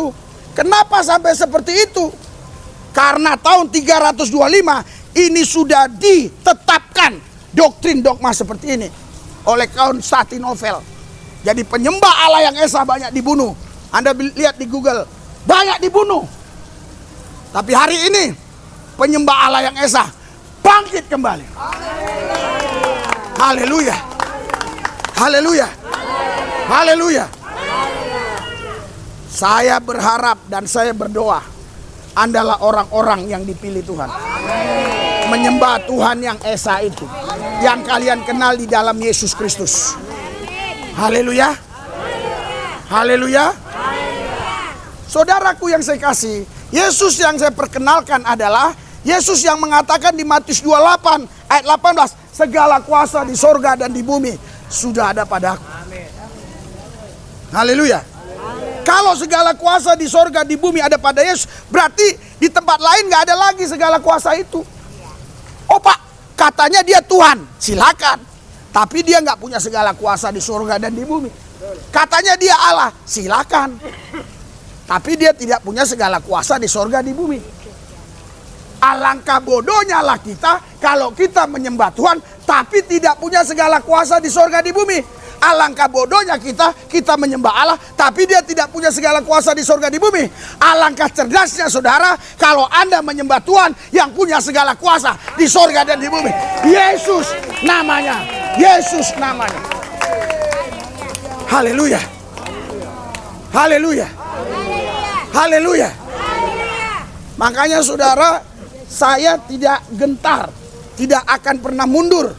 Kenapa sampai seperti itu? Karena tahun 325 ini sudah ditetapkan doktrin dogma seperti ini oleh Konstantinopel. Jadi penyembah Allah yang esa banyak dibunuh. Anda lihat di Google, banyak dibunuh. Tapi hari ini penyembah Allah yang esa bangkit kembali. Haleluya. Haleluya. Haleluya. Saya berharap dan saya berdoa Andalah orang-orang yang dipilih Tuhan. Menyembah Tuhan yang esa itu, yang kalian kenal di dalam Yesus Kristus. Haleluya. Haleluya. Saudaraku yang saya kasih, Yesus yang saya perkenalkan adalah Yesus yang mengatakan di Matius 28 ayat 18, segala kuasa di sorga dan di bumi sudah ada padaku. Haleluya. Kalau segala kuasa di sorga di bumi ada pada Yesus, berarti di tempat lain gak ada lagi segala kuasa itu. Oh Pak, katanya dia Tuhan, silakan. Tapi dia gak punya segala kuasa di sorga dan di bumi. Katanya dia Allah, silakan. Tapi dia tidak punya segala kuasa di sorga di bumi. Alangkah bodohnya lah kita kalau kita menyembah Tuhan tapi tidak punya segala kuasa di sorga di bumi. Alangkah bodohnya kita menyembah Allah tapi dia tidak punya segala kuasa di sorga di bumi. Alangkah cerdasnya saudara kalau Anda menyembah Tuhan yang punya segala kuasa di sorga dan di bumi. Yesus namanya. Yesus namanya. Haleluya. Haleluya. Haleluya. Makanya saudara, saya tidak gentar, tidak akan pernah mundur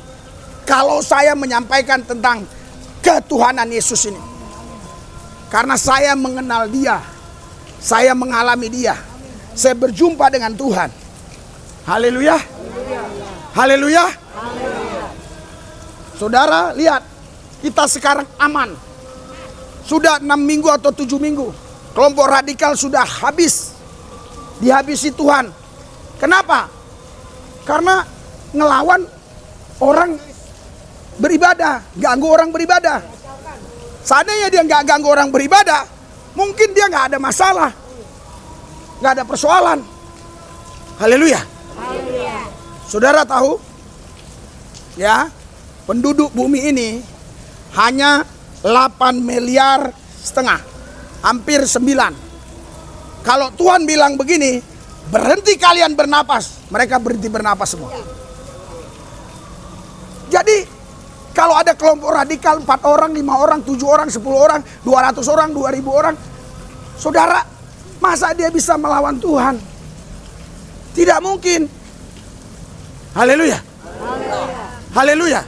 kalau saya menyampaikan tentang ketuhanan Yesus ini. Karena saya mengenal dia, saya mengalami dia, saya berjumpa dengan Tuhan. Haleluya. Haleluya. Saudara, lihat. Kita sekarang aman. Sudah 6 minggu atau 7 minggu. Kelompok radikal sudah habis. Dihabisi Tuhan. Kenapa? Karena ngelawan orang beribadah. Ganggu orang beribadah. Seandainya dia nggak ganggu orang beribadah, mungkin dia nggak ada masalah. Nggak ada persoalan. Haleluya. Saudara tahu? Ya, penduduk bumi ini hanya 8,5 miliar. Hampir 9. Kalau Tuhan bilang begini, berhenti kalian bernapas, mereka berhenti bernapas semua. Jadi kalau ada kelompok radikal 4 orang, 5 orang, 7 orang, 10 orang, 200 orang, 2.000 orang, saudara, masa dia bisa melawan Tuhan? Tidak mungkin. Haleluya. Haleluya.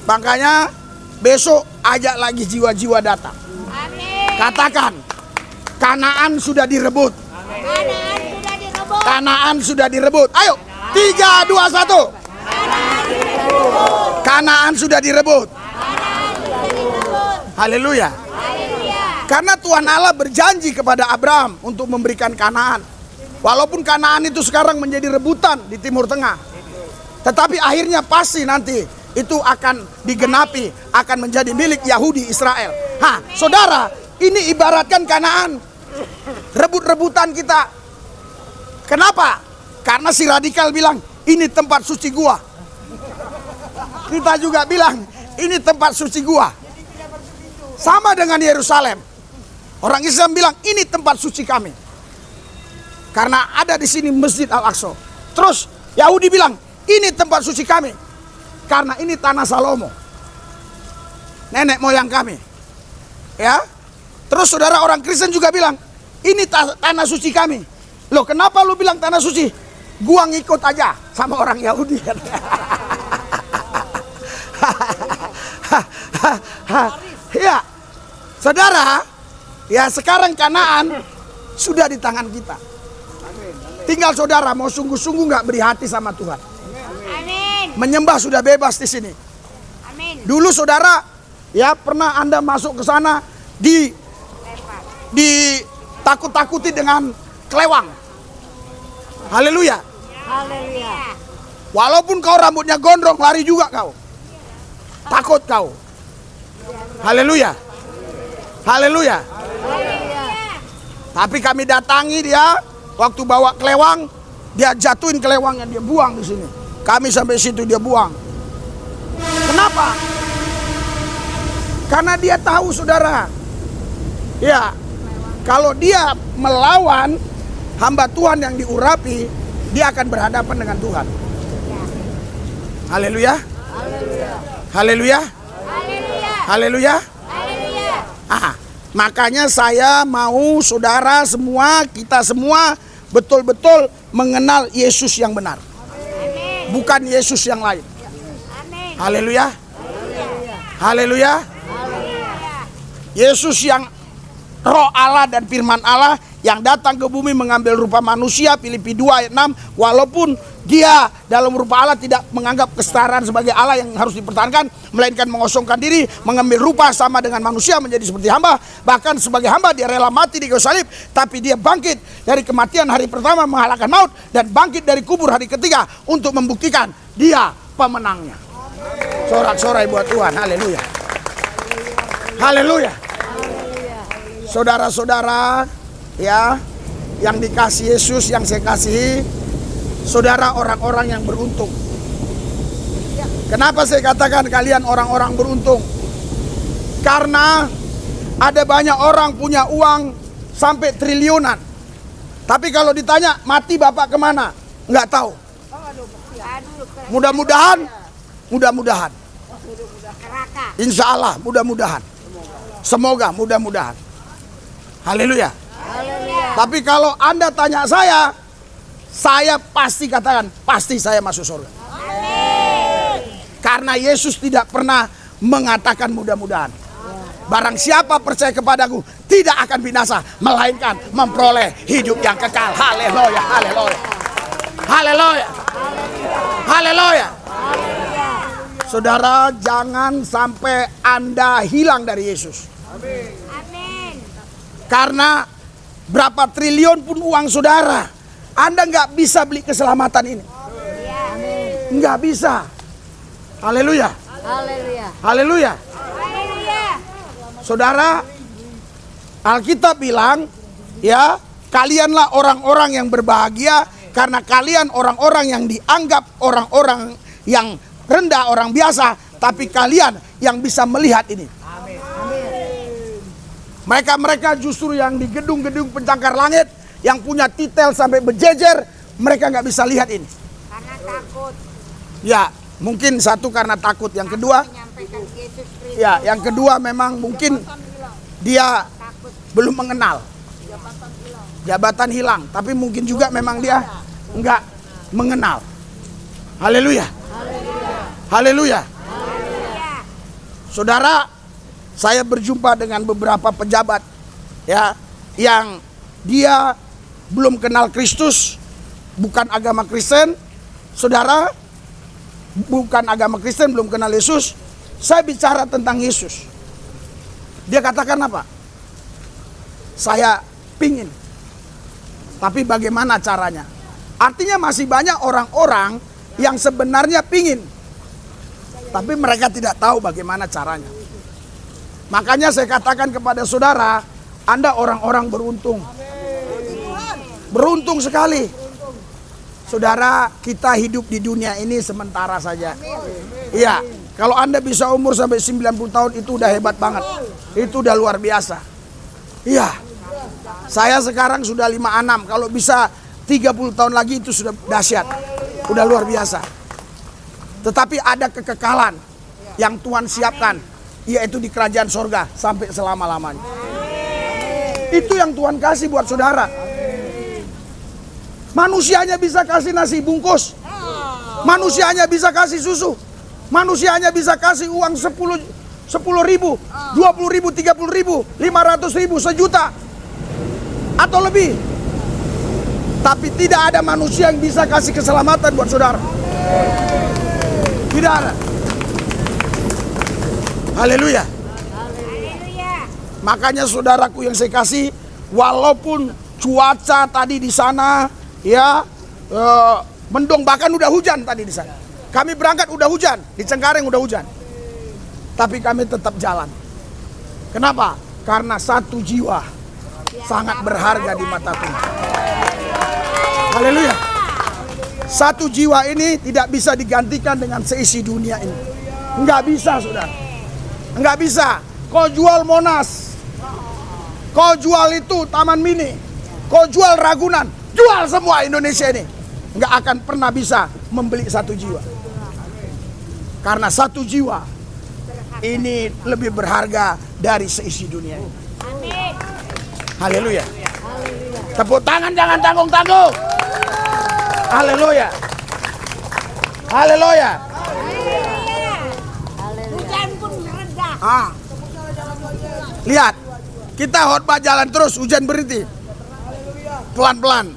Makanya besok ajak lagi jiwa-jiwa datang. Katakan, Kanaan sudah direbut. Kanaan sudah direbut. Ayo, 3, 2, 1. Kanaan sudah direbut. Haleluya. Karena Tuhan Allah berjanji kepada Abraham untuk memberikan Kanaan. Walaupun Kanaan itu sekarang menjadi rebutan di Timur Tengah, tetapi akhirnya pasti nanti itu akan digenapi, akan menjadi milik Yahudi Israel. Saudara, ini ibaratkan Kanaan, rebut-rebutan kita. Kenapa? Karena si radikal bilang, ini tempat suci gua. Kita juga bilang, ini tempat suci gua. Sama dengan Yerusalem. Orang Islam bilang, ini tempat suci kami. Karena ada di sini Masjid Al-Aqsa. Terus Yahudi bilang, ini tempat suci kami. Karena ini tanah Salomo. Nenek moyang kami. Ya. Terus saudara orang Kristen juga bilang, ini tanah suci kami. Loh, kenapa lu bilang tanah suci? Gua ngikut aja sama orang Yahudi. Ya, saudara, ya sekarang Kanaan sudah di tangan kita. Tinggal saudara mau sungguh-sungguh nggak beri hati sama Tuhan. Amin. Menyembah sudah bebas di sini. Amin. Dulu saudara, ya pernah Anda masuk ke sana ditakut-takuti dengan kelewang. Haleluya. Haleluya. Walaupun kau rambutnya gondrong, lari juga kau. Takut kau. Haleluya. Haleluya. Tapi kami datangi dia, waktu bawa kelewang, dia jatuhin kelewangnya, dia buang di sini. Kami sampai situ dia buang. Kenapa? Karena dia tahu saudara. Ya, kalau dia melawan hamba Tuhan yang diurapi, dia akan berhadapan dengan Tuhan. Haleluya. Haleluya. Haleluya. Makanya saya mau saudara semua, kita semua betul-betul mengenal Yesus yang benar. Bukan Yesus yang lain. Haleluya. Haleluya. Yesus yang Roh Allah dan firman Allah yang datang ke bumi mengambil rupa manusia, Filipi 2 ayat 6, walaupun dia dalam rupa Allah tidak menganggap kesetaraan sebagai Allah yang harus dipertahankan, melainkan mengosongkan diri, mengambil rupa sama dengan manusia, menjadi seperti hamba. Bahkan sebagai hamba dia rela mati di kayu salib, tapi dia bangkit dari kematian hari pertama mengalahkan maut, dan bangkit dari kubur hari ketiga untuk membuktikan dia pemenangnya. Sorak-sorai buat Tuhan. Haleluya. Haleluya. Saudara-saudara ya yang dikasih Yesus, yang saya kasihi, saudara orang-orang yang beruntung. Kenapa saya katakan kalian orang-orang beruntung? Karena ada banyak orang punya uang sampai triliunan, tapi kalau ditanya mati bapak kemana, nggak tahu. Mudah-mudahan insya Allah mudah-mudahan, semoga mudah-mudahan. Haleluya. Tapi kalau Anda tanya saya pasti katakan, pasti saya masuk surga. Karena Yesus tidak pernah mengatakan mudah-mudahan. Barang siapa percaya kepadaku tidak akan binasa, melainkan memperoleh hidup yang kekal. Haleluya, haleluya. Haleluya. Haleluya. Saudara, jangan sampai Anda hilang dari Yesus. Amin. Karena berapa triliun pun uang saudara, Anda nggak bisa beli keselamatan ini. Nggak bisa. Haleluya. Haleluya. Haleluya. Haleluya. Saudara, Alkitab bilang, ya, kalianlah orang-orang yang berbahagia karena kalian orang-orang yang dianggap orang-orang yang rendah, orang biasa, tapi kalian yang bisa melihat ini. Mereka justru yang di gedung-gedung pencakar langit, yang punya titel sampai berjejer, mereka nggak bisa lihat ini. Karena takut Ya, mungkin satu karena takut, yang kedua, menyampaikan Yesus Kristus. ya, yang kedua memang mungkin dia Takut. belum mengenal. Jabatan hilang, tapi mungkin juga memang dia enggak mengenal. Haleluya. Haleluya. Haleluya. Saudara, saya berjumpa dengan beberapa pejabat, ya, yang dia belum kenal Kristus, bukan agama Kristen. Saudara, bukan agama Kristen, belum kenal Yesus. Saya bicara tentang Yesus. Dia katakan apa? Saya pingin. Tapi bagaimana caranya? Artinya masih banyak orang-orang yang sebenarnya pingin. Tapi mereka tidak tahu bagaimana caranya. Makanya saya katakan kepada saudara, Anda orang-orang beruntung. Beruntung sekali. Saudara, kita hidup di dunia ini sementara saja. Iya, kalau Anda bisa umur sampai 90 tahun itu udah hebat banget. Itu udah luar biasa. Iya. Saya sekarang sudah 56, kalau bisa 30 tahun lagi itu sudah dahsyat. Udah luar biasa. Tetapi ada kekekalan yang Tuhan siapkan, yaitu di kerajaan sorga sampai selama-lamanya. Itu yang Tuhan kasih buat saudara. Manusianya bisa kasih nasi bungkus, manusianya bisa kasih susu, manusianya bisa kasih uang 10 ribu, 20 ribu, 30 ribu, 500 ribu, sejuta atau lebih. Tapi tidak ada manusia yang bisa kasih keselamatan buat saudara. Tidak ada. Haleluya. Haleluya. Makanya saudaraku yang saya kasih, walaupun cuaca tadi di sana, ya, mendung, bahkan udah hujan tadi di sana. Kami berangkat udah hujan, di Cengkareng udah hujan. Tapi kami tetap jalan. Kenapa? Karena satu jiwa sangat berharga di mata Tuhan. Haleluya. Satu jiwa ini tidak bisa digantikan dengan seisi dunia ini. Enggak bisa, saudara. Enggak bisa. Kau jual Monas, kau jual itu Taman Mini, kau jual Ragunan, jual semua Indonesia ini, enggak akan pernah bisa membeli satu jiwa. Karena satu jiwa ini lebih berharga dari seisi dunia ini. Amin. Haleluya. Tepuk tangan, jangan tanggung-tanggung. Haleluya. Haleluya. Hujan pun reda. Lihat, kita khotbah jalan terus, hujan berhenti. Pelan-pelan.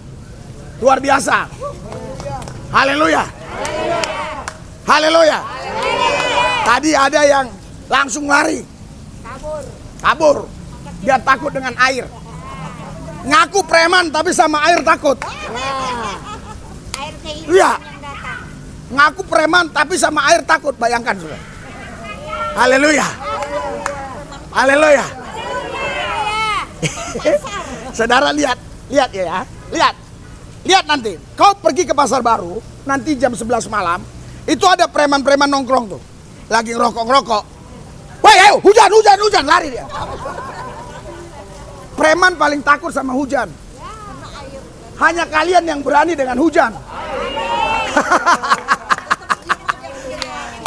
Luar biasa. Haleluya. Haleluya. Tadi ada yang langsung lari. Kabur. Dia takut dengan air. Ngaku preman tapi sama air takut. Air kehidupan Iya. yang datang. Ngaku preman tapi sama air takut. Bayangkan, saudara. Haleluya. Haleluya. Saudara lihat ya, lihat nanti. Kau pergi ke pasar baru, nanti jam 11 malam, itu ada preman-preman nongkrong tuh, lagi ngerokok. Woi, ayo, hujan, lari dia. Preman paling takut sama hujan. Hanya kalian yang berani dengan hujan.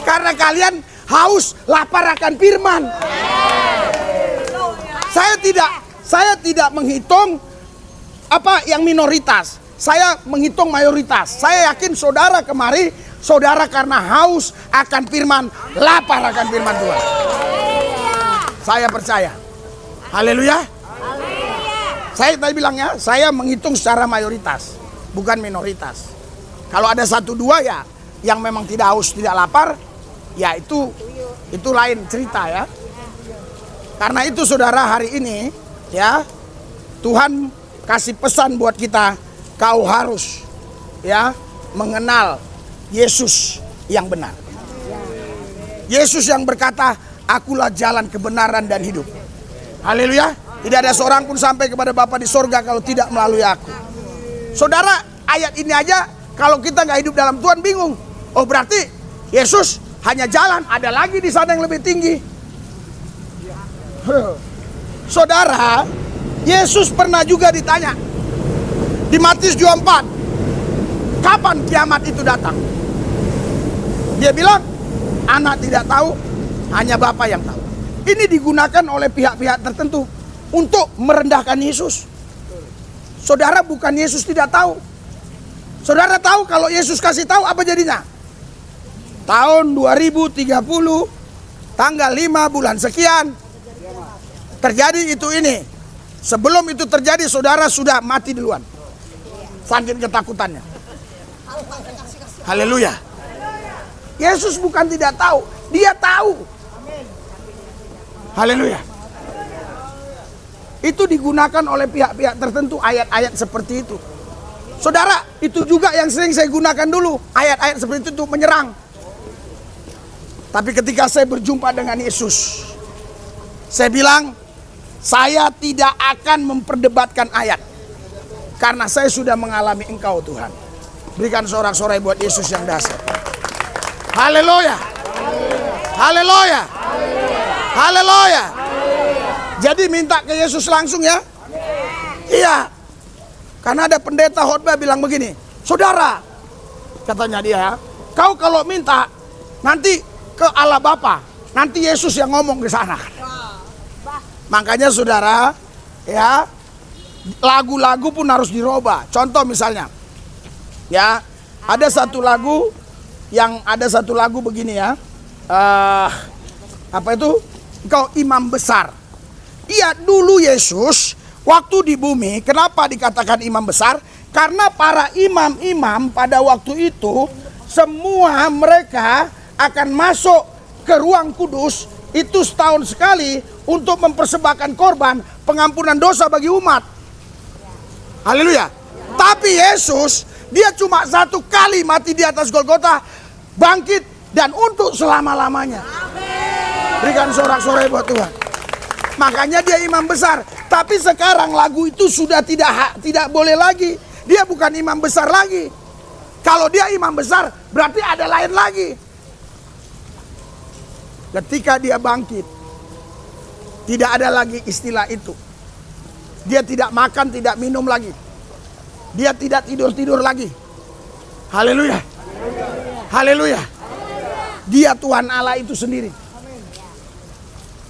Karena kalian haus, lapar akan firman. Saya tidak menghitung apa yang minoritas. Saya menghitung mayoritas. Saya yakin saudara kemari, saudara karena haus akan firman, lapar akan firman Tuhan. Saya percaya. Haleluya. Saya tadi bilangnya, saya menghitung secara mayoritas, bukan minoritas. Kalau ada 1-2 ya yang memang tidak haus, tidak lapar, ya itu lain cerita ya. Karena itu saudara, hari ini ya Tuhan kasih pesan buat kita, kau harus ya mengenal Yesus yang benar. Yesus yang berkata, akulah jalan kebenaran dan hidup. Haleluya. Tidak ada seorang pun sampai kepada Bapa di sorga kalau tidak melalui aku. Saudara, ayat ini aja kalau kita nggak hidup dalam Tuhan bingung. Oh berarti Yesus hanya jalan, ada lagi di sana yang lebih tinggi. Saudara, Yesus pernah juga ditanya di Matius 24, kapan kiamat itu datang? Dia bilang, anak tidak tahu, hanya Bapa yang tahu. Ini digunakan oleh pihak-pihak tertentu untuk merendahkan Yesus. Saudara, bukan Yesus tidak tahu. Saudara tahu kalau Yesus kasih tahu apa jadinya? Tahun 2030, tanggal 5 bulan sekian, terjadi itu ini. Sebelum itu terjadi, saudara sudah mati duluan. Saking ketakutannya. Haleluya. Yesus bukan tidak tahu, dia tahu. Haleluya. Itu digunakan oleh pihak-pihak tertentu ayat-ayat seperti itu. Saudara, itu juga yang sering saya gunakan dulu. Ayat-ayat seperti itu untuk menyerang. Tapi ketika saya berjumpa dengan Yesus, saya bilang, saya tidak akan memperdebatkan ayat. Karena saya sudah mengalami Engkau Tuhan. Berikan sorak-sorai buat Yesus yang dahsyat. Haleluya. Haleluya. Haleluya. Jadi minta ke Yesus langsung ya. Iya. Karena ada pendeta khotbah bilang begini, saudara, katanya dia, kau kalau minta nanti ke Allah Bapa, nanti Yesus yang ngomong di sana. Makanya saudara, ya, lagu-lagu pun harus dirubah. Contoh misalnya, ya, ada satu lagu begini ya, apa itu? Engkau imam besar. Iya, dulu Yesus waktu di bumi, kenapa dikatakan imam besar? Karena para imam-imam pada waktu itu, semua mereka akan masuk ke ruang kudus itu setahun sekali untuk mempersembahkan korban pengampunan dosa bagi umat. Haleluya. Tapi Yesus, dia cuma satu kali mati di atas Golgota, bangkit dan untuk selama-lamanya. Berikan sorak-sorai buat Tuhan. Makanya dia imam besar. Tapi sekarang lagu itu sudah tidak boleh lagi. Dia bukan imam besar lagi. Kalau dia imam besar, berarti ada lain lagi. Ketika dia bangkit, tidak ada lagi istilah itu. Dia tidak makan, tidak minum lagi. Dia tidak tidur-tidur lagi. Haleluya. Haleluya. Dia Tuhan Allah itu sendiri.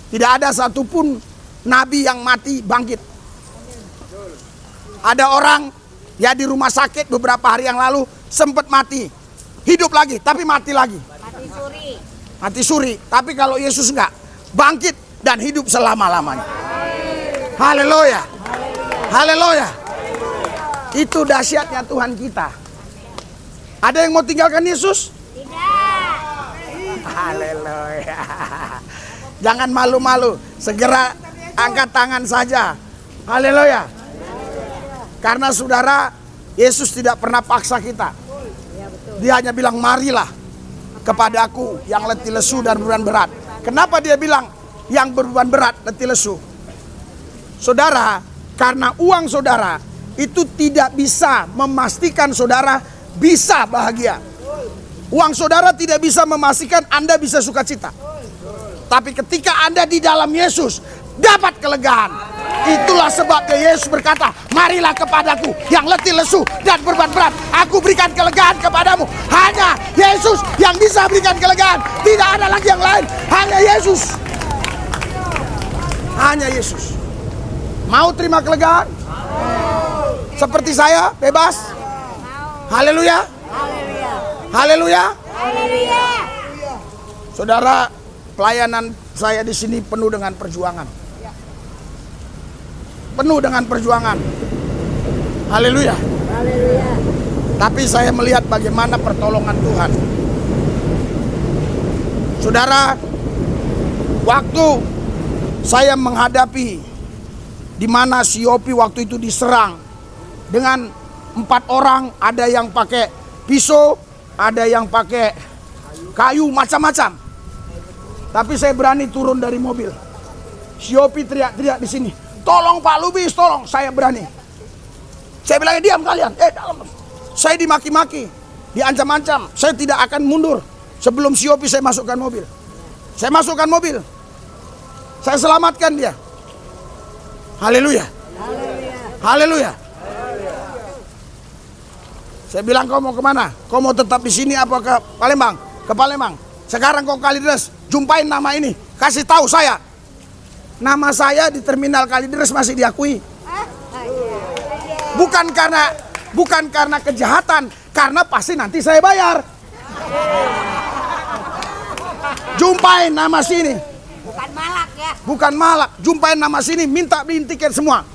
Tidak ada satupun nabi yang mati bangkit. Ada orang ya di rumah sakit beberapa hari yang lalu sempat mati, hidup lagi, tapi mati lagi. Mati suri. Tapi kalau Yesus enggak, bangkit dan hidup selama-lamanya. Haleluya. Haleluya. Itu dahsyatnya Tuhan kita. Ada yang mau tinggalkan Yesus? Tidak. Haleluya. Jangan malu-malu, segera angkat tangan saja. Haleluya. Karena saudara, Yesus tidak pernah paksa kita. Dia hanya bilang, marilah kepadaku yang letih lesu dan beban berat. Kenapa dia bilang yang beban berat, letih lesu? Saudara, karena uang saudara itu tidak bisa memastikan saudara bisa bahagia. Uang saudara tidak bisa memastikan Anda bisa sukacita. Tapi ketika Anda di dalam Yesus, dapat kelegaan. Itulah sebabnya Yesus berkata, marilah kepadaku yang letih lesu dan beban berat, aku berikan kelegaan kepadamu. Hanya Yesus yang bisa berikan kelegaan. Tidak ada lagi yang lain. Hanya Yesus. Hanya Yesus. Mau terima kelegaan? Seperti saya, bebas? Haleluya. Haleluya. Saudara, pelayanan saya di sini penuh dengan perjuangan. Penuh dengan perjuangan. Haleluya. Tapi saya melihat bagaimana pertolongan Tuhan. Saudara, waktu saya menghadapi di mana si Yopi waktu itu diserang dengan 4 orang, ada yang pakai pisau, ada yang pakai kayu, macam-macam. Tapi saya berani turun dari mobil. Si Yopi teriak-teriak di sini, "Tolong Pak Lubis, tolong." Saya berani. Saya bilang, "Diam kalian." Dalam. Saya dimaki-maki, diancam-ancam. Saya tidak akan mundur sebelum si Yopi saya masukkan mobil. Saya masukkan mobil. Saya selamatkan dia. Haleluya. Haleluya. Saya bilang, "Kau mau kemana? Kau mau tetap di sini apa ke Palembang?" "Ke Palembang." "Sekarang kau Kalideres, jumpain nama ini. Kasih tahu saya." Nama saya di terminal Kalideres masih diakui. Bukan karena kejahatan, karena pasti nanti saya bayar. Jumpain nama sini. Bukan malak ya. Bukan malak, jumpain nama sini, minta beliin tiket semua.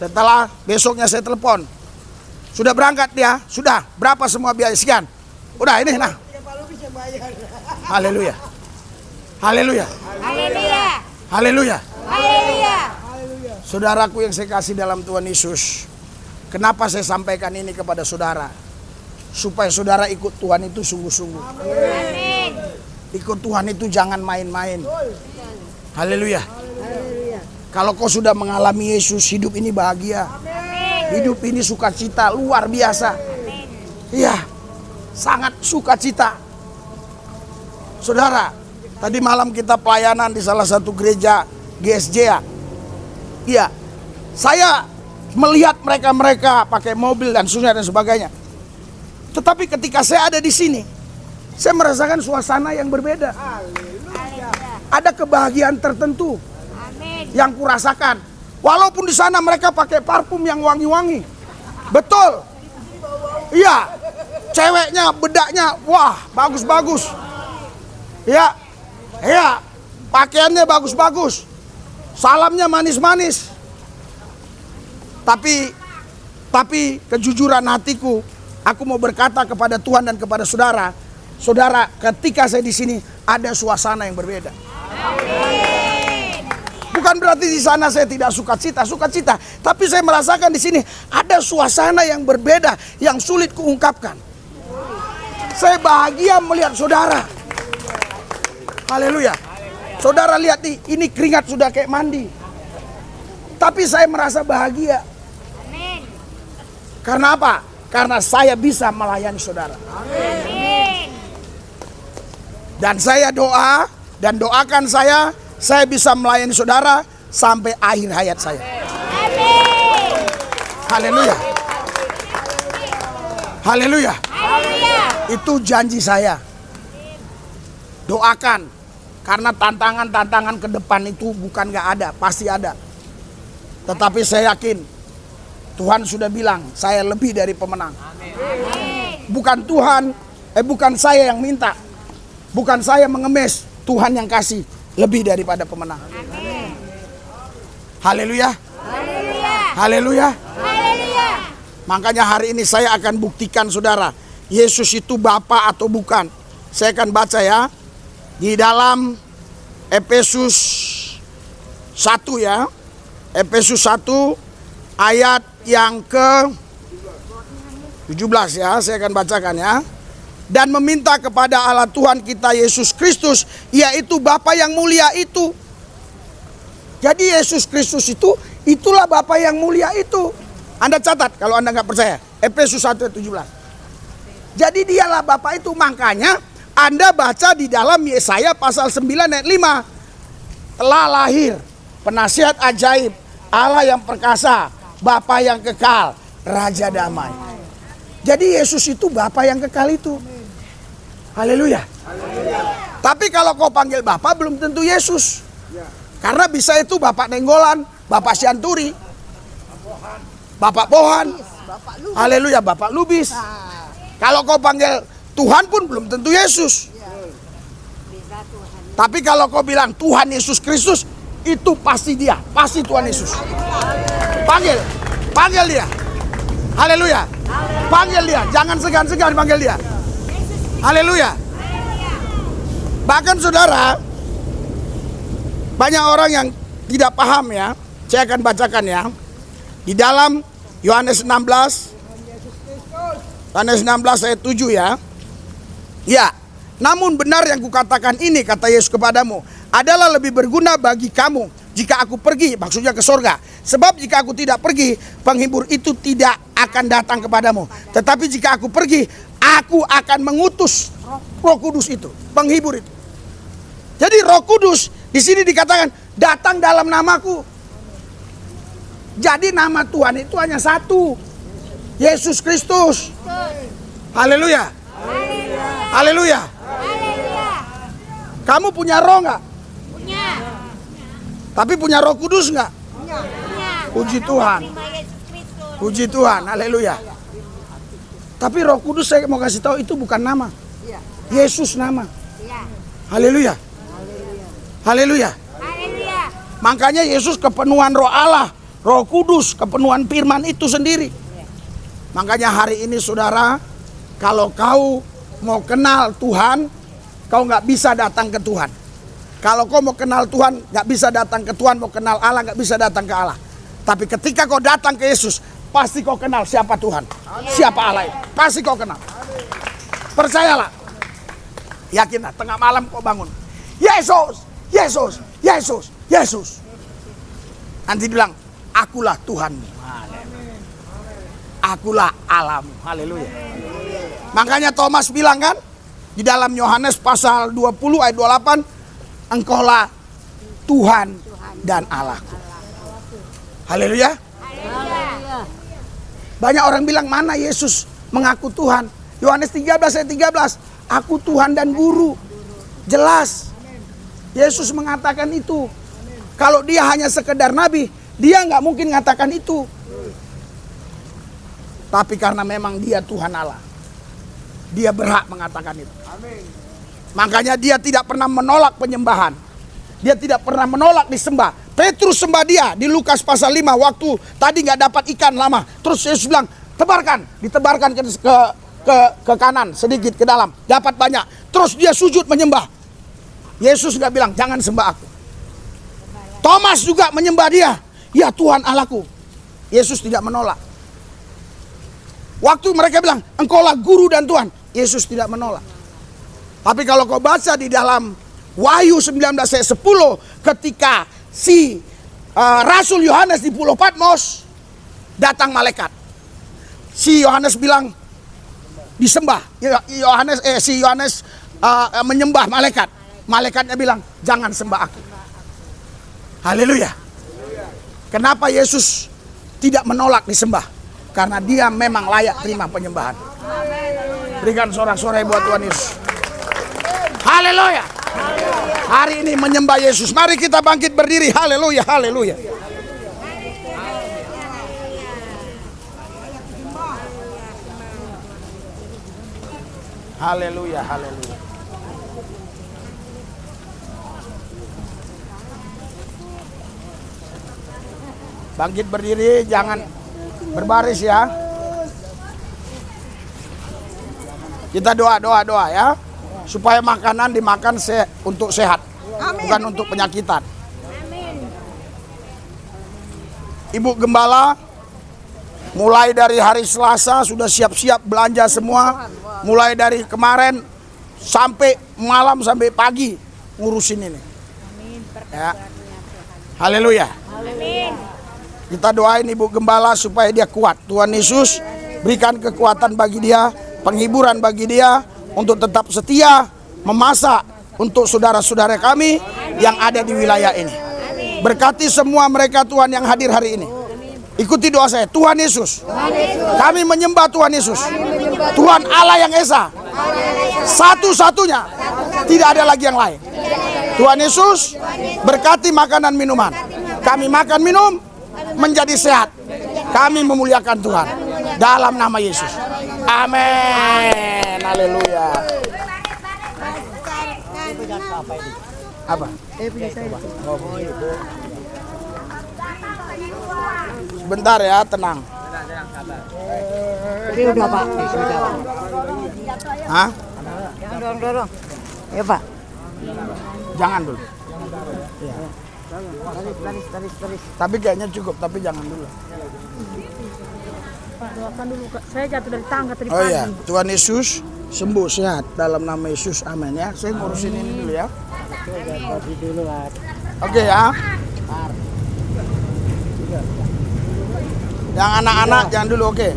Setelah besoknya saya telepon, "Sudah berangkat dia?" "Sudah." "Berapa semua biaya?" "Sekian." "Udah ini nah." Haleluya. Haleluya. Haleluya. Haleluya. Haleluya. Saudaraku yang saya kasih dalam Tuhan Yesus, kenapa saya sampaikan ini kepada saudara? Supaya saudara ikut Tuhan itu sungguh-sungguh. Amin. Ikut Tuhan itu jangan main-main. Haleluya. Kalau kau sudah mengalami Yesus, hidup ini bahagia. Hidup ini sukacita luar biasa. Iya, sangat sukacita. Saudara, tadi malam kita pelayanan di salah satu gereja GSJ ya. Iya, saya melihat mereka pakai mobil dan seterusnya dan sebagainya. Tetapi ketika saya ada di sini, saya merasakan suasana yang berbeda. Ada kebahagiaan tertentu yang kurasakan. Walaupun di sana mereka pakai parfum yang wangi-wangi. Betul. Iya. Ceweknya, bedaknya, wah, bagus-bagus. Ya. Iya. Pakaiannya bagus-bagus. Salamnya manis-manis. Tapi kejujuran hatiku, aku mau berkata kepada Tuhan dan kepada saudara, saudara, ketika saya di sini ada suasana yang berbeda. Bukan berarti di sana saya tidak sukacita, tapi saya merasakan di sini ada suasana yang berbeda yang sulit kuungkapkan. Saya bahagia melihat saudara. Haleluya. Saudara lihat nih, ini keringat sudah kayak mandi. Tapi saya merasa bahagia. Amin. Karena apa? Karena saya bisa melayani saudara. Amin. Dan saya doa dan doakan saya bisa melayani saudara sampai akhir hayat saya. Amin. Haleluya. Haleluya. Haleluya. Itu janji saya. Doakan. Karena tantangan-tantangan ke depan itu bukan gak ada, pasti ada. Tetapi saya yakin Tuhan sudah bilang saya lebih dari pemenang. Amin. Bukan saya yang minta. Bukan saya mengemis, Tuhan yang kasih lebih daripada pemenang. Amin. Haleluya. Haleluya. Haleluya. Haleluya. Makanya hari ini saya akan buktikan saudara, Yesus itu Bapa atau bukan. Saya akan baca ya. Di dalam Efesus 1 ya. Efesus 1 ayat yang ke 17 ya. Saya akan bacakan ya. Dan meminta kepada Allah Tuhan kita Yesus Kristus, yaitu Bapa yang mulia itu. Jadi Yesus Kristus itu, itulah Bapa yang mulia itu. Anda catat kalau Anda nggak percaya. Efesus 1 ayat 17. Jadi dialah Bapa itu, makanya Anda baca di dalam Yesaya pasal 9 ayat 5. Telah lahir penasihat ajaib, Allah yang perkasa, Bapa yang kekal, Raja damai. Jadi Yesus itu Bapa yang kekal itu. Haleluya. Tapi kalau kau panggil Bapa belum tentu Yesus. Karena bisa itu Bapak Nenggolan, Bapak Sianturi, Bapak Pohan. Haleluya, Bapak Lubis. Kalau kau panggil Tuhan pun belum tentu Yesus. Tapi kalau kau bilang Tuhan Yesus Kristus, itu pasti dia, pasti Tuhan Yesus. Panggil dia. Haleluya. Panggil dia, jangan segan-segan panggil dia. Haleluya. Bahkan saudara, banyak orang yang tidak paham ya. Saya akan bacakan ya. Di dalam Yohanes 16 ayat 7 ya. Ya, namun benar yang kukatakan ini, kata Yesus kepadamu, adalah lebih berguna bagi kamu jika aku pergi, maksudnya ke sorga. Sebab jika aku tidak pergi, penghibur itu tidak akan datang kepadamu. Tetapi jika aku pergi, aku akan mengutus Roh Kudus itu, penghibur itu. Jadi Roh Kudus di sini dikatakan datang dalam namaku. Jadi nama Tuhan itu hanya satu, Yesus Kristus. Haleluya. Haleluya. Kamu punya roh nggak? Punya. Tapi punya Roh Kudus nggak? Punya. Puji Tuhan. Terima Yesus Kristus. Puji Tuhan. Haleluya. Tapi Roh Kudus saya mau kasih tahu itu bukan nama. Yesus nama. Ya. Haleluya. Haleluya. Haleluya. Makanya Yesus kepenuhan Roh Allah, Roh Kudus, kepenuhan firman itu sendiri. Makanya hari ini saudara, kalau kau mau kenal Tuhan, kau nggak bisa datang ke Tuhan. Kalau kau mau kenal Tuhan, nggak bisa datang ke Tuhan. Mau kenal Allah, nggak bisa datang ke Allah. Tapi ketika kau datang ke Yesus, pasti kau kenal siapa Tuhan, siapa Allah itu. Pasti kau kenal. Percayalah. Yakinlah, tengah malam kau bangun. Yesus, Yesus, Yesus, Yesus. Nanti bilang, akulah Tuhanmu. Akulah Allahmu. Haleluya. Makanya Thomas bilang kan, di dalam Yohanes pasal 20 ayat 28, engkaulah Tuhan dan Allahku. Haleluya. Banyak orang bilang, mana Yesus mengaku Tuhan? Yohanes 13 ayat 13, aku Tuhan dan Guru. Jelas. Yesus mengatakan itu. Kalau dia hanya sekedar nabi, dia nggak mungkin mengatakan itu. Tapi karena memang dia Tuhan Allah, dia berhak mengatakan itu. Makanya dia tidak pernah menolak penyembahan. Dia tidak pernah menolak disembah. Petrus sembah dia di Lukas pasal 5 waktu tadi nggak dapat ikan lama. Terus Yesus bilang, tebarkan, ditebarkan ke kanan sedikit ke dalam, dapat banyak. Terus dia sujud menyembah. Yesus nggak bilang jangan sembah aku. Thomas juga menyembah dia, ya Tuhan Allahku. Yesus tidak menolak. Waktu mereka bilang engkaulah guru dan Tuhan, Yesus tidak menolak. Tapi kalau kau baca di dalam Wahyu 19 ayat 10, ketika si Rasul Yohanes di Pulau Patmos, datang malaikat. Si Yohanes bilang disembah. Si Yohanes menyembah malaikat. Malaikatnya bilang jangan sembah aku. Haleluya. Kenapa Yesus tidak menolak disembah? Karena dia memang layak terima penyembahan. Berikan sorak-sorai buat Tuhan Yesus. Haleluya. Hari ini menyembah Yesus. Mari kita bangkit berdiri. Haleluya, haleluya. Haleluya, haleluya. Bangkit berdiri, jangan berbaris ya. Kita doa ya, supaya makanan dimakan untuk sehat, bukan untuk penyakitan. Ibu Gembala, mulai dari hari Selasa sudah siap-siap belanja semua. Mulai dari kemarin sampai malam sampai pagi ngurusin ini. Ya. Haleluya. Kita doain Ibu Gembala supaya dia kuat. Tuhan Yesus berikan kekuatan bagi dia, penghiburan bagi dia untuk tetap setia memasak untuk saudara-saudara kami yang ada di wilayah ini. Berkati semua mereka Tuhan yang hadir hari ini. Ikuti doa saya. Tuhan Yesus, kami menyembah Tuhan Yesus, Tuhan Allah yang Esa, satu-satunya, tidak ada lagi yang lain. Tuhan Yesus berkati makanan minuman. Kami makan minum menjadi sehat. Kami memuliakan Tuhan dalam nama Yesus. Amin. Haleluya. Apa? Sebentar ya, tenang. Ini udah Pak, sudah Pak. Hah? Dorong. Ya Pak. Jangan dulu. Ya. Tapi kayaknya cukup, tapi jangan dulu. Pak, doakan dulu. Saya jatuh dari tangga tadi Oh pagi. iya, Tuhan Yesus sembuh sehat dalam nama Yesus, amin ya. Saya ngurusin ini dulu ya. Oke ya. Yang anak-anak jangan dulu, oke.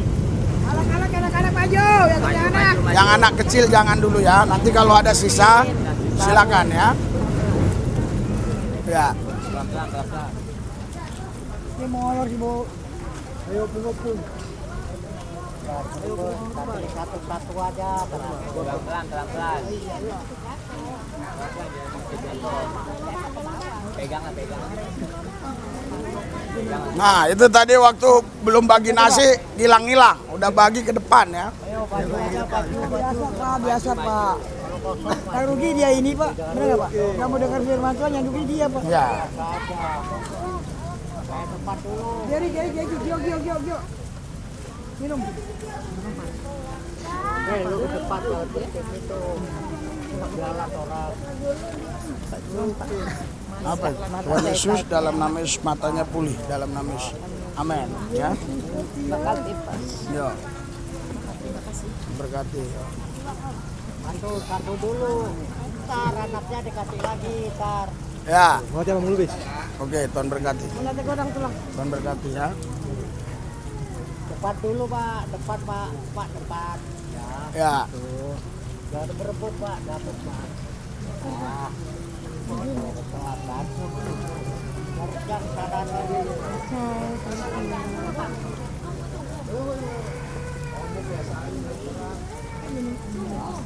Anak-anak maju, yang anak. Yang anak kecil jangan dulu ya. Nanti kalau ada sisa silakan ya. Ya. Ini molor sih, Bu. Ayo pung. Satu-satu aja. Pelan-pelan. Pegang. Nah, itu tadi waktu belum bagi nasi hilang-hilang, udah bagi ke depan ya. Biasa, Pak. Yang rugi dia ini, Pak. Benar nggak, Pak? Kamu dengar firman Tuhan, yang rugi dia, Pak. Ya. Jadi, Gio. Minum. Lu cepat itu. Jalan orang. Apa? Tuhan Yesus dalam nama Yesus matanya pulih dalam nama Yesus. Amin ya. Yo. Berkati. Bantu dulu. Ntar anaknya dikasih lagi, ntar. Ya. Mau coba melubis. Oke, Tuhan berkati. Nanti godang tulang. Tuhan berkati ya. Depan dulu, Pak. Depan, Pak. Pak, depan. Ya. Tuh. Jangan berebut, Pak. Dapat, Pak. Nah. Selatan. Yang kanan tadi.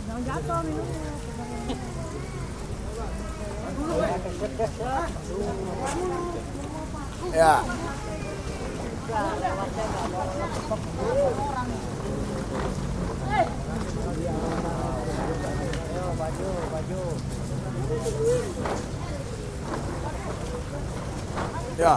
Jangan jatuh minumnya. Ya. Baju. Ya.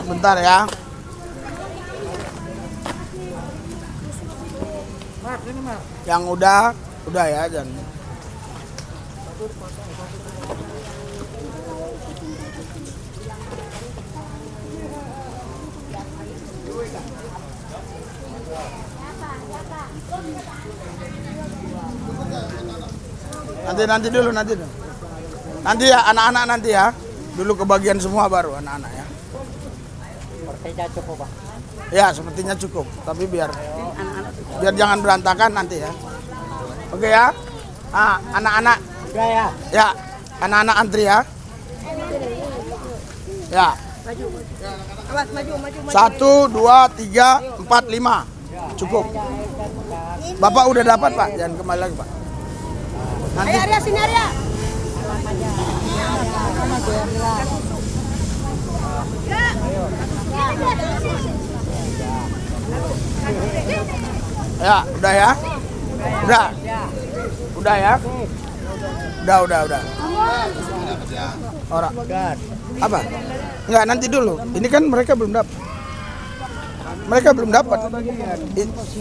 Bentar ya. Yang udah ya jangan. Nanti dulu. Nanti ya anak-anak nanti ya. Dulu kebagian semua baru anak-anak ya. Sepertinya cukup, Pak. Ya, sepertinya cukup. Tapi biar jangan berantakan nanti ya. Oke ya. Ah, anak-anak. Udah ya. Ya, anak-anak antri ya. Ya. Awas, maju. 1, 2, 3, 4, 5. Cukup. Bapak udah dapat, Pak. Jangan kembali lagi, Pak. Nanti. Arya, sini Arya. Ya, udah ya. Udah ya. Udah. Orang. Apa? Enggak, nanti dulu. Ini kan mereka belum dapat.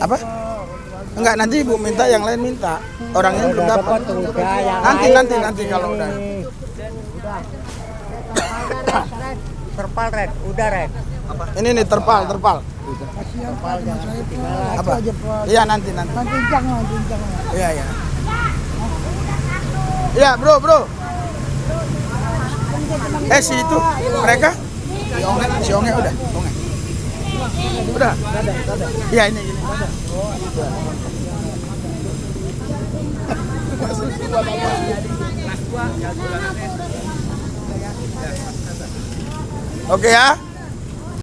Apa? Enggak, nanti Ibu minta, yang lain minta. Orangnya belum dapat. Nanti kalau udah. Terpal, Red. Udah, Red. Ini nih terpal. Terpal jangan ketinggalan. Apa? Iya, nanti. Nanti jangan. Iya. Iya, bro. Si itu mereka? Si Onge udah. Udah. Iya, ini. Oke ya.